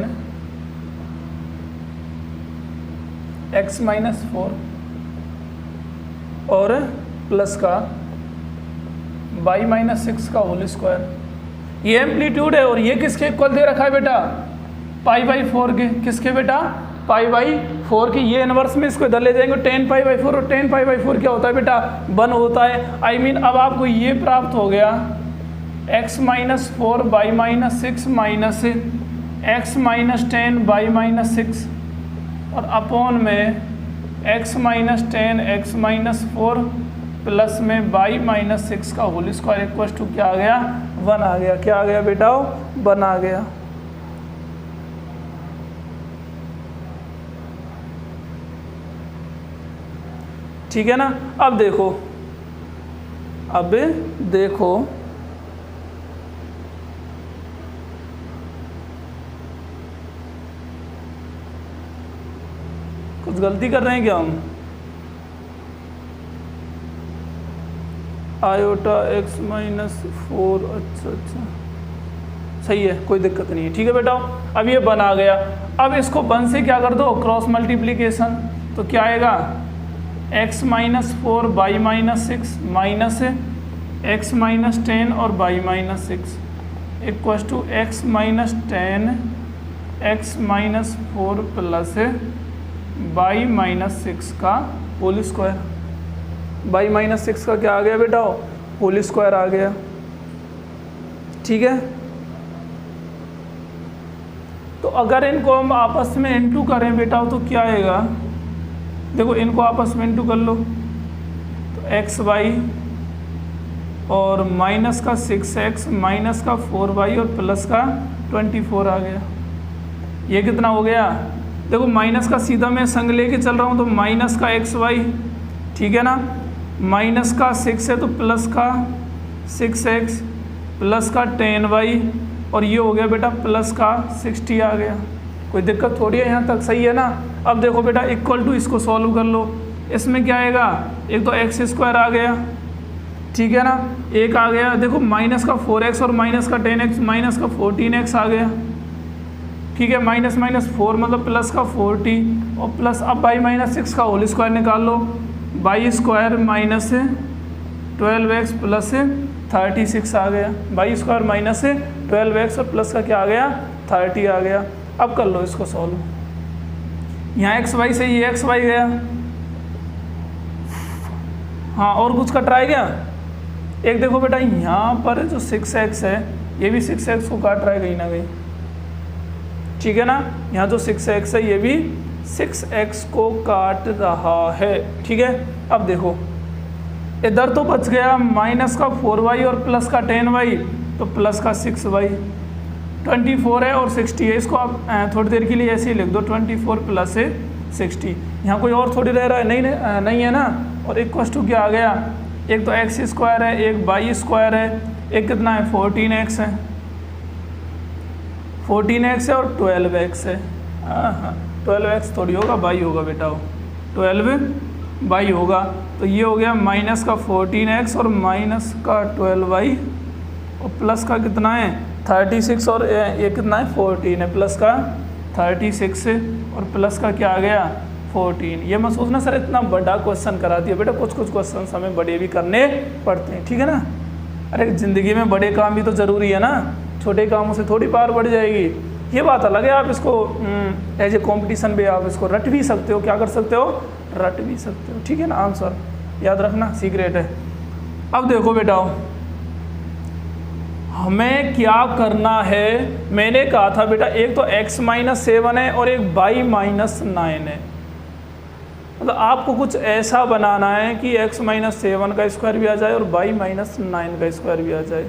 x minus 4 और प्लस का बाई माइनस 6 का होल स्क्वायर। ये एम्पलीट्यूड है और ये किसके इक्वल दे रखा है बेटा, पाई बाई 4 के। किसके बेटा, पाई बाई 4 के। ये इनवर्स में इसको इधर ले जाएंगे, tan पाई बाई 4 और tan पाई बाई 4 क्या होता है बेटा, 1 होता है। आई मीन अब आपको ये प्राप्त हो गया x minus 4 y minus 6 minus x minus 10 by minus 6 और अपॉन में x minus 10 x minus 4 plus में बाई माइनस 6 का होल स्क्वायर इक्वल टू क्या आ गया, 1 आ गया। क्या आ गया बेटा, 1 आ गया। ठीक है ना। अब देखो कुछ गलती कर रहे हैं क्या हम, आयोटा x माइनस 4, अच्छा सही है, कोई दिक्कत नहीं है। ठीक है बेटा, अब ये 1 आ गया। अब इसको 1 से क्या कर दो, क्रॉस मल्टीप्लीकेशन, तो क्या आएगा x minus 4 y minus 6 minus x minus 10 और y minus 6 equal to x minus 10 x minus 4 plus y minus 6 का होल स्क्वायर। बाई माइनस 6 का क्या आ गया बेटा, होल स्क्वायर आ गया। ठीक है, तो अगर इनको हम आपस में इंटू करें बेटा तो क्या आएगा, देखो इनको आपस में इंटू कर लो तो एक्स वाई और माइनस का 6x माइनस का 4y और प्लस का 24 आ गया। ये कितना हो गया, देखो माइनस का सीधा मैं संग लेके चल रहा हूँ तो माइनस का xy, ठीक है ना, माइनस का 6 है तो प्लस का 6x प्लस का 10y और ये हो गया बेटा प्लस का 60 आ गया। कोई दिक्कत थोड़ी है यहाँ तक, सही है ना। अब देखो बेटा इक्वल टू इसको सॉल्व कर लो, इसमें क्या आएगा, एक तो एक्स स्क्वायर आ गया, ठीक है ना, एक आ गया, देखो माइनस का 4x और माइनस का 10x माइनस का 14x आ गया, ठीक है, माइनस माइनस 4 मतलब प्लस का 40 और प्लस अब बाई माइनस 6 का होल स्क्वायर निकाल लो, y square minus 12x plus 36 आ गया, बाई स्क्वायर माइनस 12x और प्लस का क्या आ गया 30 आ गया। अब कर लो इसको सॉल्व, यहाँ एक्स वाई से ये एक्स वाई गया, हाँ और कुछ कट रहा है क्या, एक देखो बेटा यहाँ पर जो 6x है ये भी 6x को काट रहा है कहीं ना कहीं, ठीक है ना, यहाँ जो 6x है ये भी 6x को काट रहा है, ठीक है। अब देखो इधर तो बच गया माइनस का 4y और प्लस का 10y, तो प्लस का 6y, 24 है और 60 है। इसको आप थोड़ी देर के लिए ऐसे ही लिख दो, 24 प्लस 60। यहाँ कोई और थोड़ी रह रहा है, नहीं है ना। और इक्वस टू क्या आ गया, एक तो एक्स स्क्वायर है, एक वाई स्क्वायर है, एक कितना है 14x है, 14x है और 12x है। हाँ 12x थोड़ी होगा, वाई होगा बेटा, वो 12 वाई होगा। तो ये हो गया माइनस का 14x और माइनस का 12y और प्लस का कितना है 36 और ये कितना है 14 है, प्लस का 36 और प्लस का क्या आ गया 14। ये मत सोचना सर इतना बड़ा क्वेश्चन करा दिया बेटा, कुछ क्वेश्चन हमें बड़े भी करने पड़ते हैं, ठीक है ना। अरे ज़िंदगी में बड़े काम भी तो ज़रूरी है ना, छोटे कामों से थोड़ी पार बढ़ जाएगी। ये बात अलग है, आप इसको एज ए कॉम्पिटिशन में आप इसको रट भी सकते हो, क्या कर सकते हो, रट भी सकते हो, ठीक है ना। आंसर याद रखना सीक्रेट है। अब देखो बेटा हमें क्या करना है, मैंने कहा था बेटा एक तो x-7 है और एक y-9 है। मतलब आपको कुछ ऐसा बनाना है कि x-7 का स्क्वायर भी आ जाए और y-9 का स्क्वायर भी आ जाए,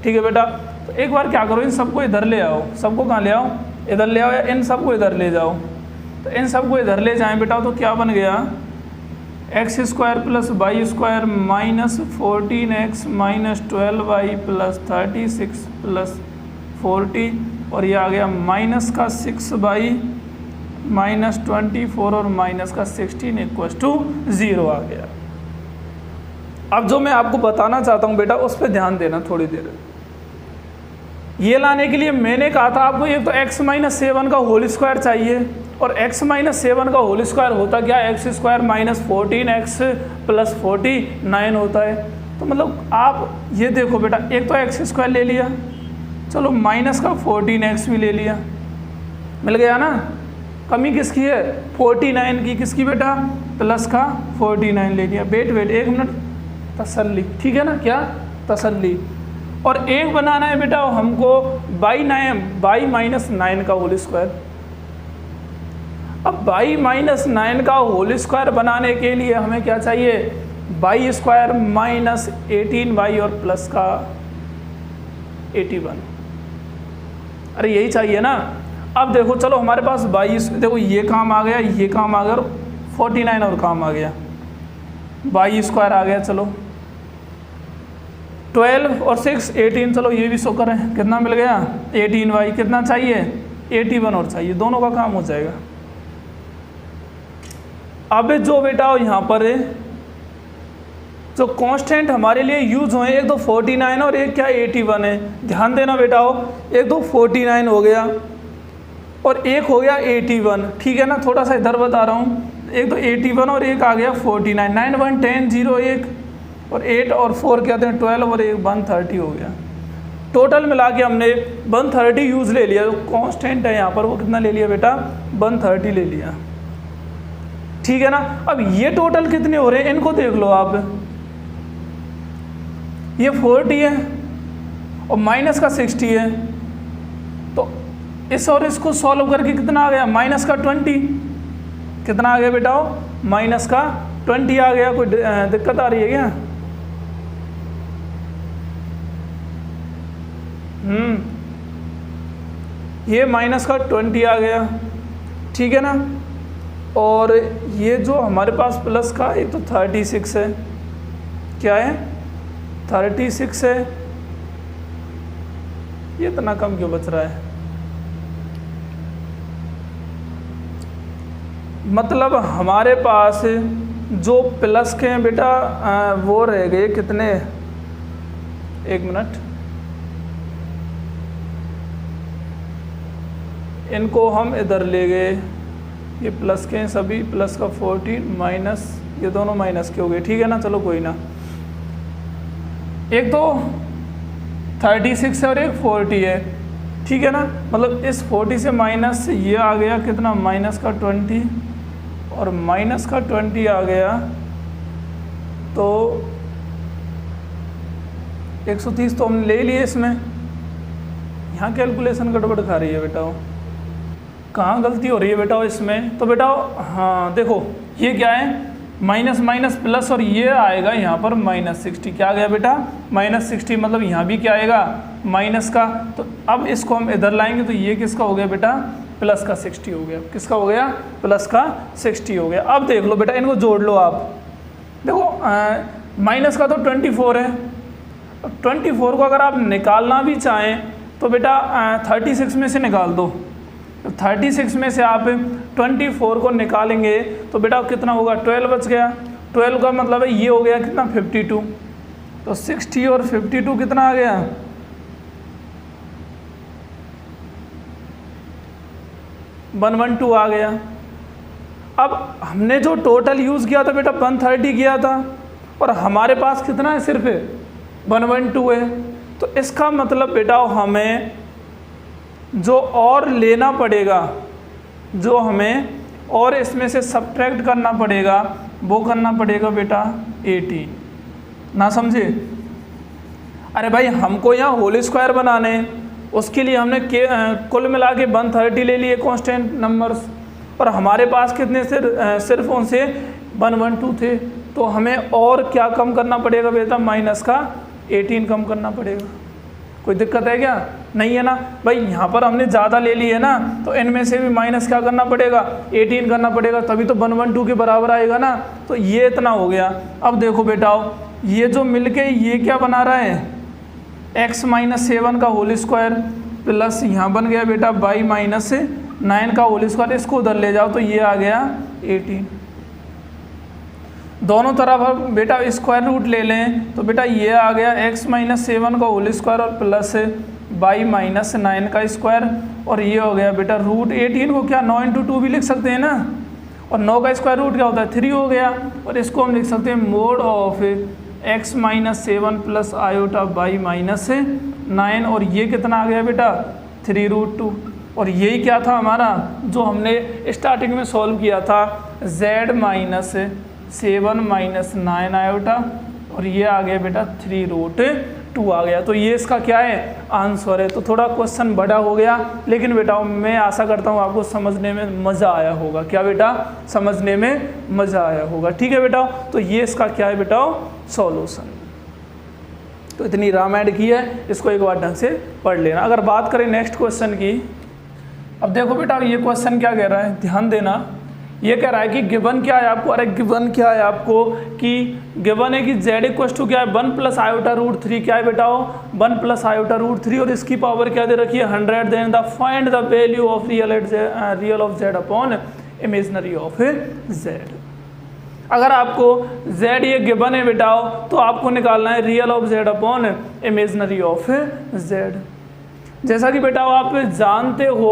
ठीक है बेटा। तो एक बार क्या करो, इन सबको इधर ले आओ, सबको कहाँ ले आओ, इधर ले आओ, या इन सबको इधर ले जाओ। तो इन सबको इधर ले जाएं बेटा, तो क्या बन गया x square plus y square minus 14x minus 12y plus 36 plus 40 और ये आ गया माइनस का 6y माइनस 24 और माइनस का 16 इक्वल्स टू 0 आ गया। अब जो मैं आपको बताना चाहता हूँ बेटा उस पर ध्यान देना थोड़ी देर। ये लाने के लिए मैंने कहा था आपको एक तो x-7 का होल स्क्वायर चाहिए, और x-7 का होल स्क्वायर होता क्या, x square minus 14x plus 49 होता है। तो मतलब आप ये देखो बेटा, एक तो एक्स स्क्वायर ले लिया, चलो माइनस का 14x भी ले लिया, मिल गया ना। कमी किसकी है 49 की, किसकी बेटा, प्लस का 49 ले लिया। वेट एक मिनट, तसल्ली, ठीक है ना, क्या तसल्ली। और एक बनाना है बेटा हमको y-9 का होल स्क्वायर। अब y-9 का होल स्क्वायर बनाने के लिए हमें क्या चाहिए, y स्क्वायर माइनस 18y और प्लस का 81। अरे यही चाहिए ना। अब देखो चलो हमारे पास देखो ये काम आ गया, ये काम आ गया, और 49 और काम आ गया, y स्क्वायर आ गया। चलो 12 और 6 18, चलो ये भी सो करें, कितना मिल गया 18y, कितना चाहिए 81 और चाहिए, दोनों का काम हो जाएगा। अब जो बेटा यहाँ पर जो कांस्टेंट हमारे लिए यूज हुए, एक तो 49 और एक क्या 81 है। ध्यान देना बेटा, एक तो 49 हो गया और एक हो गया 81, ठीक है ना। थोड़ा सा इधर बता रहा हूँ, एक तो 81 और एक आ गया 49, 9 1 10 0 1 और 8 और 4 क्या थे 12 और एक 130 हो गया। टोटल मिला के हमने 130 यूज़ ले लिया। जो कांस्टेंट है यहाँ पर वो कितना ले लिया बेटा, 130 ले लिया, ठीक है ना। अब ये टोटल कितने हो रहे हैं इनको देख लो आप, ये 40 है और माइनस का 60 है, तो इस और इसको सॉल्व करके कितना आ गया माइनस का 20, कितना आ गया बेटा माइनस का 20 आ गया। कोई दिक्कत आ रही है क्या, ये माइनस का 20 आ गया, ठीक है ना। और ये जो हमारे पास प्लस का एक तो 36 है, क्या है 36 है, ये इतना कम क्यों बच रहा है, मतलब हमारे पास जो प्लस के हैं बेटा वो रह गए कितने, एक मिनट, इनको हम इधर ले गए, ये प्लस के हैं सभी, प्लस का 14 माइनस ये दोनों माइनस के हो गए, ठीक है ना। चलो कोई ना, एक तो 36 है और एक 40 है, ठीक है ना। मतलब इस 40 से माइनस ये आ गया कितना माइनस का 20 और माइनस का 20 आ गया, तो 130 तो हमने ले लिए इसमें। यहाँ कैलकुलेशन गड़बड़ खा रही है बेटा, कहाँ गलती हो रही है बेटा इसमें, तो बेटा हाँ देखो ये क्या है माइनस माइनस प्लस और ये आएगा यहाँ पर -60। क्या आ गया बेटा? -60, मतलब यहाँ भी क्या आएगा? माइनस का। तो अब इसको हम इधर लाएंगे तो ये किसका हो गया बेटा? प्लस का 60 हो गया। किसका हो गया? प्लस का 60 हो गया। अब देख लो बेटा, इनको जोड़ लो आप। देखो माइनस का तो 24 है, 24 को अगर आप निकालना भी चाहें तो बेटा 36 में से निकाल दो। तो 36 में से आप 24 को निकालेंगे तो बेटा कितना होगा? 12 बच गया। 12 का मतलब है ये हो गया कितना? 52। तो 60 और 52 कितना आ गया? 112 आ गया। अब हमने जो टोटल यूज़ किया था बेटा 130 किया था, और हमारे पास कितना है? सिर्फ 112 है। तो इसका मतलब बेटा हमें जो और लेना पड़ेगा, जो हमें और इसमें से सब्ट्रैक्ट करना पड़ेगा, वो करना पड़ेगा बेटा 18। ना समझे? अरे भाई हमको यहाँ होल स्क्वायर बनाने, उसके लिए हमने कुल मिला के 130 ले लिए कांस्टेंट नंबर्स, और हमारे पास कितने सिर्फ उनसे 112 थे। तो हमें और क्या कम करना पड़ेगा बेटा? माइनस का 18 कम करना पड़ेगा। कोई दिक्कत है क्या? नहीं है ना भाई। यहाँ पर हमने ज़्यादा ले ली है ना, तो इनमें से भी माइनस क्या करना पड़ेगा? 18 करना पड़ेगा, तभी तो 112 के बराबर आएगा ना। तो ये इतना हो गया। अब देखो बेटाओ, ये जो मिलके ये क्या बना रहा है? x-7 का होल स्क्वायर प्लस यहाँ बन गया बेटा y-9 का होल स्क्वायर। इसको उधर ले जाओ तो ये आ गया 18। दोनों तरफ हम बेटा स्क्वायर रूट ले लें तो बेटा ये आ गया x-7 का होल स्क्वायर और प्लस y-9 का स्क्वायर, और ये हो गया बेटा √18 को क्या 9 × 2 भी लिख सकते हैं ना, और 9 का स्क्वायर रूट क्या होता है? 3 हो गया। और इसको हम लिख सकते हैं mode of x-7 plus iota y-9, और ये कितना आ गया बेटा? 3√2। और यही क्या था हमारा जो हमने स्टार्टिंग में सॉल्व किया था, z-7 - 9 आयोटा, और ये आ गया बेटा 3√2 आ गया। तो ये इसका क्या है? आंसर है। तो थोड़ा क्वेश्चन बड़ा हो गया, लेकिन बेटा मैं आशा करता हूँ आपको समझने में मज़ा आया होगा। क्या बेटा? समझने में मज़ा आया होगा। ठीक है बेटा, तो ये इसका क्या है बेटा? सॉल्यूशन। तो इतनी रामायण की है, इसको एक बार ढंग से पढ़ लेना। अगर बात करें नेक्स्ट क्वेश्चन की, अब देखो बेटा ये क्वेश्चन क्या कह रहा है, ध्यान देना। ये कह रहा है कि गिवन क्या है आपको? अरे गिवन क्या है आपको कि गिवन है कि z = क्या है? 1 + i√3 क्या है बेटा? 1 + i√3, और इसकी पावर क्या दे रखी है? 100। Then the find the value of real of z upon imaginary of z। अगर आपको z ये गिवन है बेटा, तो आपको निकालना है real of z upon imaginary of z। जैसा कि बेटा आप जानते हो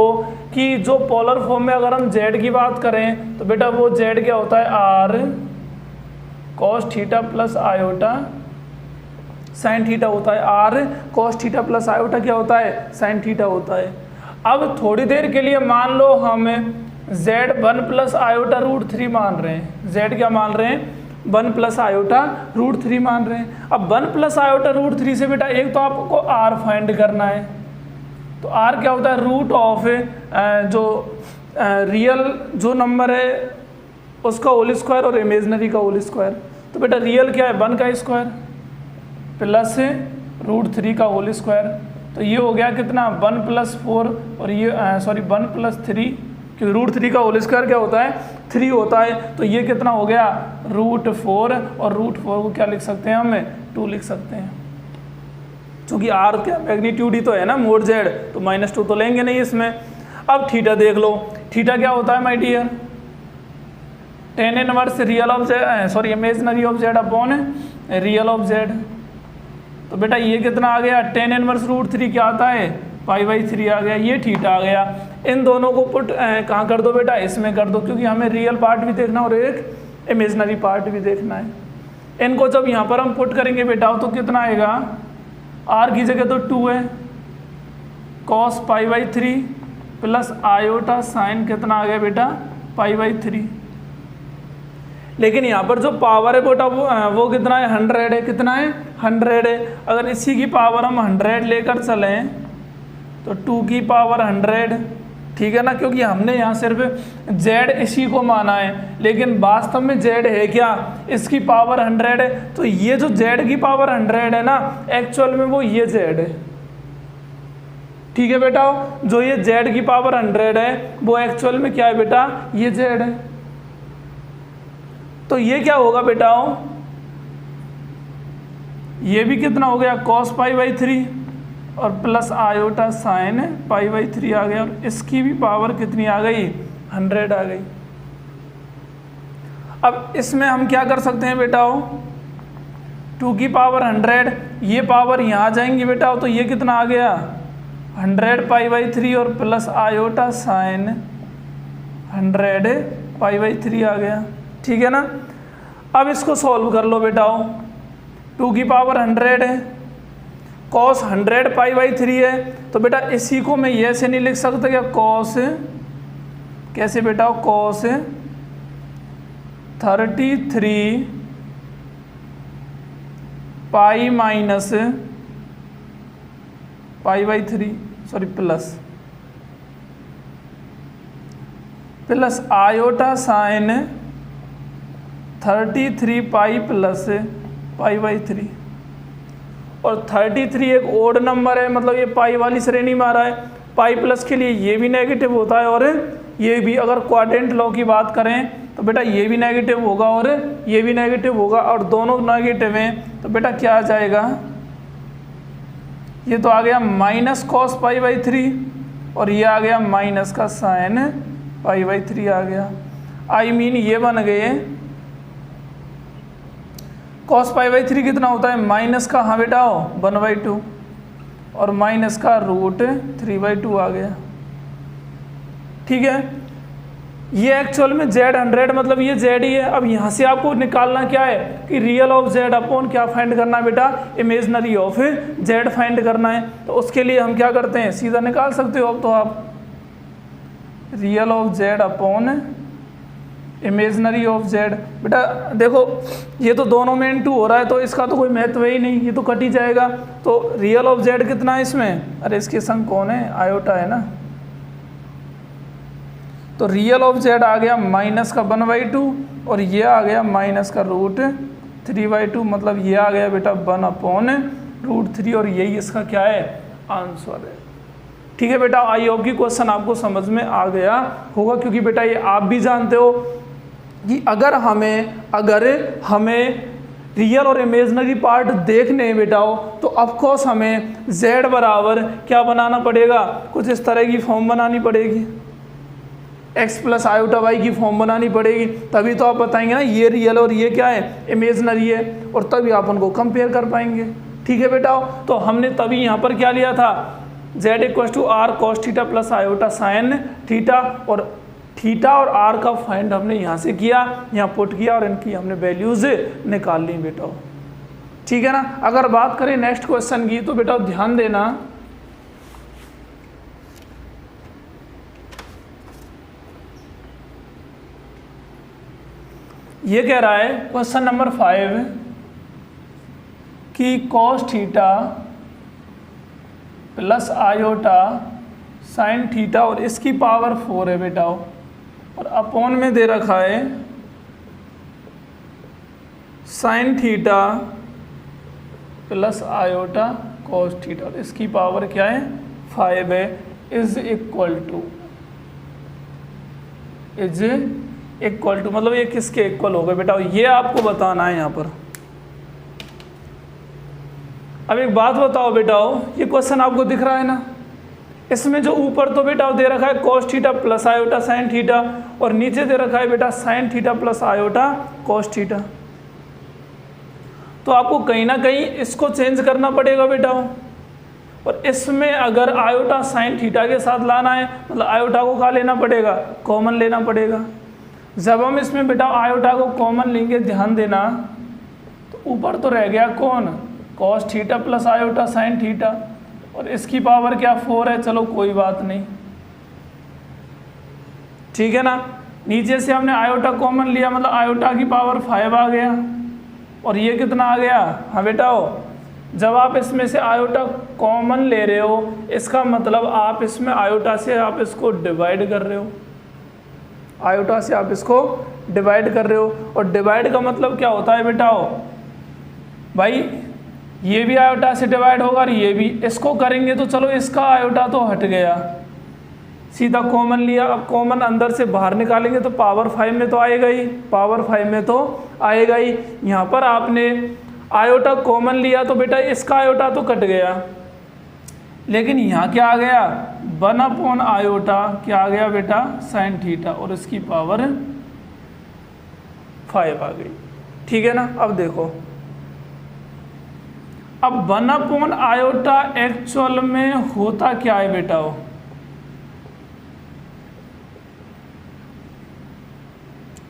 कि जो पोलर फॉर्म में अगर हम z की बात करें तो बेटा वो z क्या होता है? r cos theta plus iota sine theta होता है। r cos theta plus iota क्या होता है? साइन थीटा होता है। अब थोड़ी देर के लिए मान लो हम z 1 + i√3 मान रहे हैं। z क्या मान रहे हैं? 1 + i√3 मान रहे हैं। अब 1 + i√3 से बेटा एक तो आपको r फाइंड करना है। तो r क्या होता है? रूट ऑफ जो रियल जो नंबर है उसका होल स्क्वायर और इमेजनरी का होल स्क्वायर। तो बेटा रियल क्या है? 1 का स्क्वायर प्लस √3 का होल स्क्वायर। तो ये हो गया कितना? 1 + 4, और ये 1 + 3, क्योंकि √3 का होल स्क्वायर क्या होता है? 3 होता है। तो ये कितना हो गया? √4, और √4 को क्या लिख सकते हैं हम? 2 लिख सकते हैं, क्योंकि r क्या मैग्नीट्यूड ही तो है ना, मोड z, तो -2 तो लेंगे नहीं इसमें। अब थीटा देख लो, थीटा क्या होता है my dear? tan inverse real of z imaginary of z upon real of z। तो बेटा ये कितना आ गया? tan इनवर्स √3 क्या आता है? π/3 आ गया। ये थीटा आ गया। इन दोनों को पुट कहाँ कर दो बेटा? इसमें कर दो, क्योंकि हमें रियल पार्ट भी देखना और एक इमेजनरी पार्ट भी देखना है। इनको जब यहाँ पर हम पुट करेंगे बेटा तो कितना आएगा? r की जगह तो 2 है, cos π/3 प्लस आयोटा साइन कितना आ गया बेटा? π/3। लेकिन यहाँ पर जो पावर है बेटा वो कितना है? 100 है। कितना है? 100 है। अगर इसी की पावर हम 100 लेकर चलें तो 2 की पावर 100 ठीक है ना, क्योंकि हमने यहाँ सिर्फ z इसी को माना है, लेकिन वास्तव में z है क्या, इसकी पावर 100 है। तो ये जो z की पावर 100 है ना, एक्चुअल में वो ये z है। ठीक है बेटा, जो ये z की पावर 100 है वो एक्चुअल में क्या है बेटा, ये z है। तो ये क्या होगा बेटा, ये भी कितना हो गया cos π/3 और प्लस आयोटा साइन π/3 आ गया, और इसकी भी पावर कितनी आ गई, 100 आ गई। अब इसमें हम क्या कर सकते हैं बेटा, 2 की पावर 100, ये पावर यहाँ आ जाएंगी बेटा, तो ये कितना आ गया 100 π/3 और प्लस आयोटा साइन 100 π/3 आ गया। ठीक है ना। अब इसको सॉल्व कर लो बेटा, 2 की पावर 100 है, cos 100 π/3 है, तो बेटा इसी को मैं ये से नहीं लिख सकता क्या, cos, कैसे बेटा, cos 33 pi minus π/3 sorry plus iota sine 33 pi plus π/3। और 33 एक ओड नंबर है, मतलब ये पाई वाली श्रेणी में आ रहा है। पाई प्लस के लिए ये भी नेगेटिव होता है और ये भी, अगर क्वाड्रेंट लॉ की बात करें तो बेटा ये भी नेगेटिव होगा और ये भी नेगेटिव होगा, और दोनों नेगेटिव हैं, तो बेटा क्या आ जाएगा, ये तो आ गया माइनस cos π/3 और ये आ गया माइनस का साइन π/3 आ गया। आई मीन ये बन गए cos π/3 कितना होता है, माइनस का, हाँ बेटा 1/2 और माइनस का √3/2 आ गया। ठीक है, ये एक्चुअल में z100 मतलब ये z ही है। अब यहाँ से आपको निकालना क्या है कि रियल ऑफ z अपॉन क्या फाइंड करना है बेटा, इमेजनरी ऑफ z फाइंड करना है। तो उसके लिए हम क्या करते हैं, सीधा निकाल सकते हो अब तो आप, real of z upon imaginary of z। बेटा देखो ये तो दोनों में इनटू हो रहा है, तो इसका तो कोई महत्व ही नहीं, ये तो कट ही जाएगा। तो रियल ऑफ z कितना है इसमें, अरे इसके संग कौन है, आयोटा है ना। तो रियल ऑफ z आ गया माइनस का 1/2 और ये आ गया माइनस का √3/2, मतलब ये आ गया बेटा 1/√3 और यही इसका क्या है, आंसर है। ठीक है बेटा, आई होप की क्वेश्चन आपको समझ में आ गया होगा, क्योंकि बेटा ये आप भी जानते हो कि अगर हमें रियल और इमेजनरी पार्ट देखने हैं बेटा तो ऑफकोर्स हमें z बराबर क्या बनाना पड़ेगा, कुछ इस तरह की फॉर्म बनानी पड़ेगी, x प्लस आयोटा y की फॉर्म बनानी पड़ेगी, तभी तो आप बताएंगे ना ये रियल और ये क्या है, इमेजनरी है, और तभी आप उनको कंपेयर कर पाएंगे। ठीक है बेटा, तो हमने तभी यहाँ पर क्या लिया था, z = r cos theta plus iota sine theta, और थीटा और आर का फाइंड हमने यहाँ से किया, यहाँ पुट किया और इनकी हमने वैल्यूज निकाल ली बेटा। ठीक है ना। अगर बात करें नेक्स्ट क्वेश्चन की तो बेटा ध्यान देना, ये कह रहा है क्वेश्चन नंबर 5 कि cos theta plus iota sine theta और इसकी पावर 4 है बेटा, और अपॉन में दे रखा है sine theta plus iota cos theta और इसकी पावर क्या है 5 है, इज इक्वल टू मतलब ये किसके इक्वल होगा बेटा, ये आपको बताना है यहाँ पर। अब एक बात बताओ बेटा, ये क्वेश्चन आपको दिख रहा है ना, इसमें जो ऊपर तो बेटा दे रखा है cos theta plus iota sine theta और नीचे दे रखा है बेटा sine theta plus iota cos theta. तो आपको कहीं ना कहीं इसको चेंज करना पड़ेगा बेटा, और इसमें अगर आयोटा साइन थीटा के साथ लाना है मतलब आयोटा को क्या लेना पड़ेगा, कॉमन लेना पड़ेगा। जब हम इसमें बेटा आयोटा को कॉमन लेंगे, ध्यान देना, तो ऊपर तो रह गया कौन, cos theta plus iota sine theta और इसकी पावर क्या 4 है, चलो कोई बात नहीं, ठीक है ना। नीचे से हमने आयोटा कॉमन लिया मतलब आयोटा की पावर 5 आ गया, और ये कितना आ गया, हाँ बेटा जब आप इसमें से आयोटा कॉमन ले रहे हो, इसका मतलब आप इसमें आयोटा से आप इसको डिवाइड कर रहे हो, आयोटा से आप इसको डिवाइड कर रहे हो। और डिवाइड का मतलब क्या होता है बेटा, भाई ये भी आयोटा से डिवाइड होगा और ये भी, इसको करेंगे तो चलो इसका आयोटा तो हट गया, सीधा कॉमन लिया। अब कॉमन अंदर से बाहर निकालेंगे तो पावर 5 में तो आएगा ही, पावर 5 में तो आएगा ही। यहाँ पर आपने आयोटा कॉमन लिया तो बेटा इसका आयोटा तो कट गया, लेकिन यहाँ क्या आ गया, 1 आयोटा क्या आ गया बेटा, साइन थीटा, और इसकी पावर 5 आ गई। ठीक है ना। अब देखो, अब 1 आयोटा एक्चुअल में होता क्या है बेटा,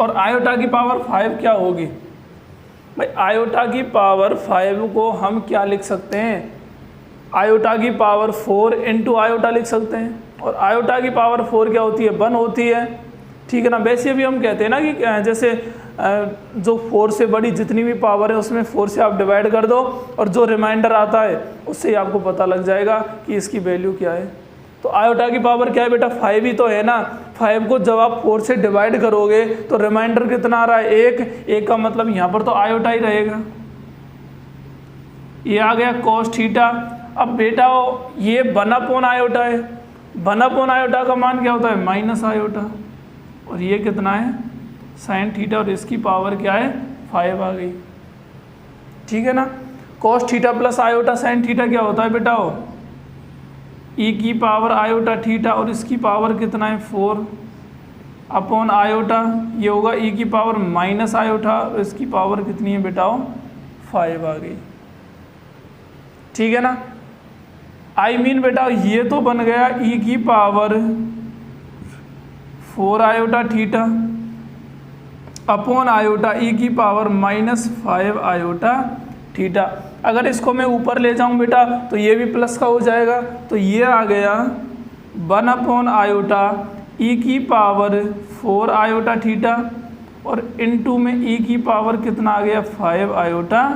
और आयोटा की पावर 5 क्या होगी भाई, आयोटा की पावर 5 को हम क्या लिख सकते हैं, आयोटा की पावर 4 इंटू आयोटा लिख सकते हैं, और आयोटा की पावर 4 क्या होती है, 1 होती है। ठीक है ना। वैसे भी हम कहते हैं ना कि जैसे जो 4 से बड़ी जितनी भी पावर है उसमें 4 से आप डिवाइड कर दो और जो रिमाइंडर आता है उससे ही आपको पता लग जाएगा कि इसकी वैल्यू क्या है। तो आयोटा की पावर क्या है बेटा, 5 ही तो है ना। 5 को जब आप 4 से डिवाइड करोगे तो रिमाइंडर कितना आ रहा है, 1 का मतलब यहाँ पर तो आयोटा ही रहेगा। ये आ गया cos थीटा। अब बेटा ये 1 आयोटा है, 1 आयोटा का मान क्या होता है, माइनस आयोटा, और ये कितना है, साइन थीटा, और इसकी पावर क्या है, 5 आ गई। ठीक है ना। cos theta plus iota sine theta क्या होता है बेटा, ई की पावर आयोटा थीटा, और इसकी पावर कितना है, 4 अपॉन आयोटा, ये होगा ई की पावर माइनस आयोटा, और इसकी पावर कितनी है बेटा, 5 आ गई। ठीक है ना। आई मीन बेटा ये तो बन गया ई की power 4 iota theta upon iota e की पावर -5 आयोटा थीटा। अगर इसको मैं ऊपर ले जाऊं बेटा तो ये भी प्लस का हो जाएगा, तो ये आ गया 1 आयोटा ई की पावर 4 आयोटा थीटा, और इनटू में ई की पावर कितना आ गया, 5 iota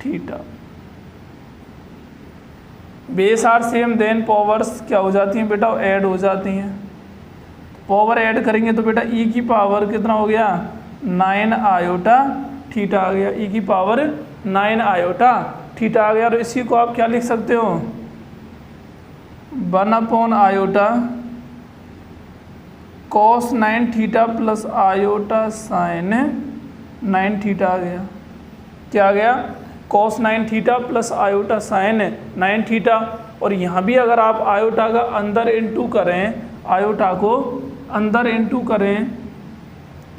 theta. Base are same, then powers क्या हो जाती हैं बेटा, ऐड हो जाती हैं। पावर ऐड करेंगे तो बेटा ई की पावर कितना हो गया, 9 आयोटा थीटा आ गया, ई की पावर 9 आयोटा थीटा आ गया। और इसी को आप क्या लिख सकते हो, 1 iota cos 9 theta plus iota sine 9 theta आ गया। क्या आ गया, cos 9 theta plus iota sine 9 theta. और यहाँ भी अगर आप आयोटा का अंदर इंटू करें, आयोटा को अंदर इंटू करें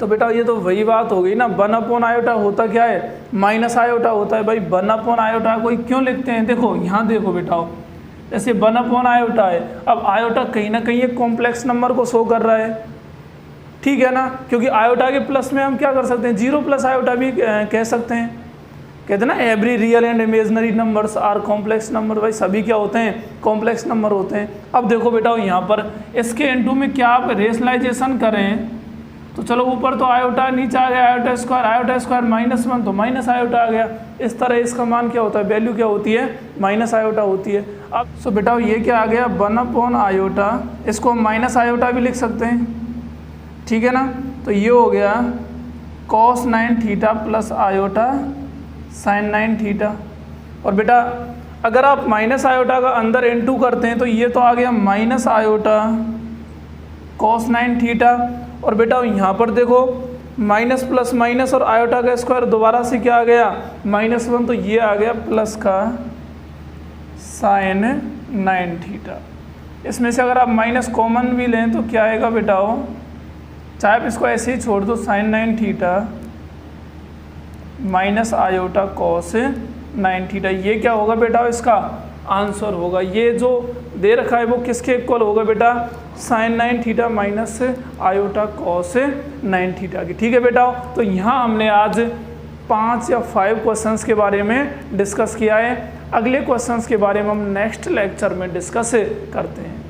तो बेटा ये तो वही बात हो गई ना, 1 आयोटा होता क्या है, माइनस आयोटा होता है। भाई 1 आयोटा को क्यों लिखते हैं, देखो यहाँ देखो बेटा, जैसे 1 आयोटा है, अब आयोटा कहीं ना कहीं एक कॉम्प्लेक्स नंबर को शो कर रहा है। ठीक है ना, क्योंकि आयोटा के प्लस में हम क्या कर सकते हैं, 0 प्लस आयोटा भी कह सकते हैं। कहते हैं ना every real and imaginary numbers are complex number. भाई सभी क्या होते हैं, कॉम्प्लेक्स नंबर होते हैं। अब देखो बेटा यहाँ पर इसके इनटू में क्या आप रेशनलाइजेशन करें तो चलो ऊपर तो आयोटा, नीचे आ गया आयोटा स्क्वायर -1 तो माइनस आयोटा आ गया। इस तरह इसका मान क्या होता है, वैल्यू क्या होती है, माइनस आयोटा होती है। अब सो बेटा ये क्या आ गया, 1 आयोटा, इसको हम माइनस आयोटा भी लिख सकते हैं। ठीक है ना। तो ये हो गया cos 9 theta plus iota sine 9 theta. और बेटा अगर आप माइनस आयोटा का अंदर इनटू करते हैं तो ये तो आ गया माइनस आयोटा cos 9 थीटा। और बेटा यहाँ पर देखो माइनस प्लस माइनस और आयोटा का स्क्वायर दोबारा से क्या आ गया, -1, तो ये आ गया प्लस का साइन 9 थीटा। इसमें से अगर आप माइनस कॉमन भी लें तो क्या आएगा बेटा, चाहे आप इसको ऐसे ही छोड़ दो, sine 9 theta minus iota cos 9 theta. ये क्या होगा बेटा, इसका आंसर होगा। ये जो दे रखा है वो किसके इक्वल होगा बेटा, sine 9 theta minus iota cos 9 theta की। ठीक है बेटा। तो यहाँ हमने आज 5 या 5 क्वेश्चंस के बारे में डिस्कस किया है। अगले क्वेश्चंस के बारे में हम नेक्स्ट लेक्चर में डिस्कस करते हैं।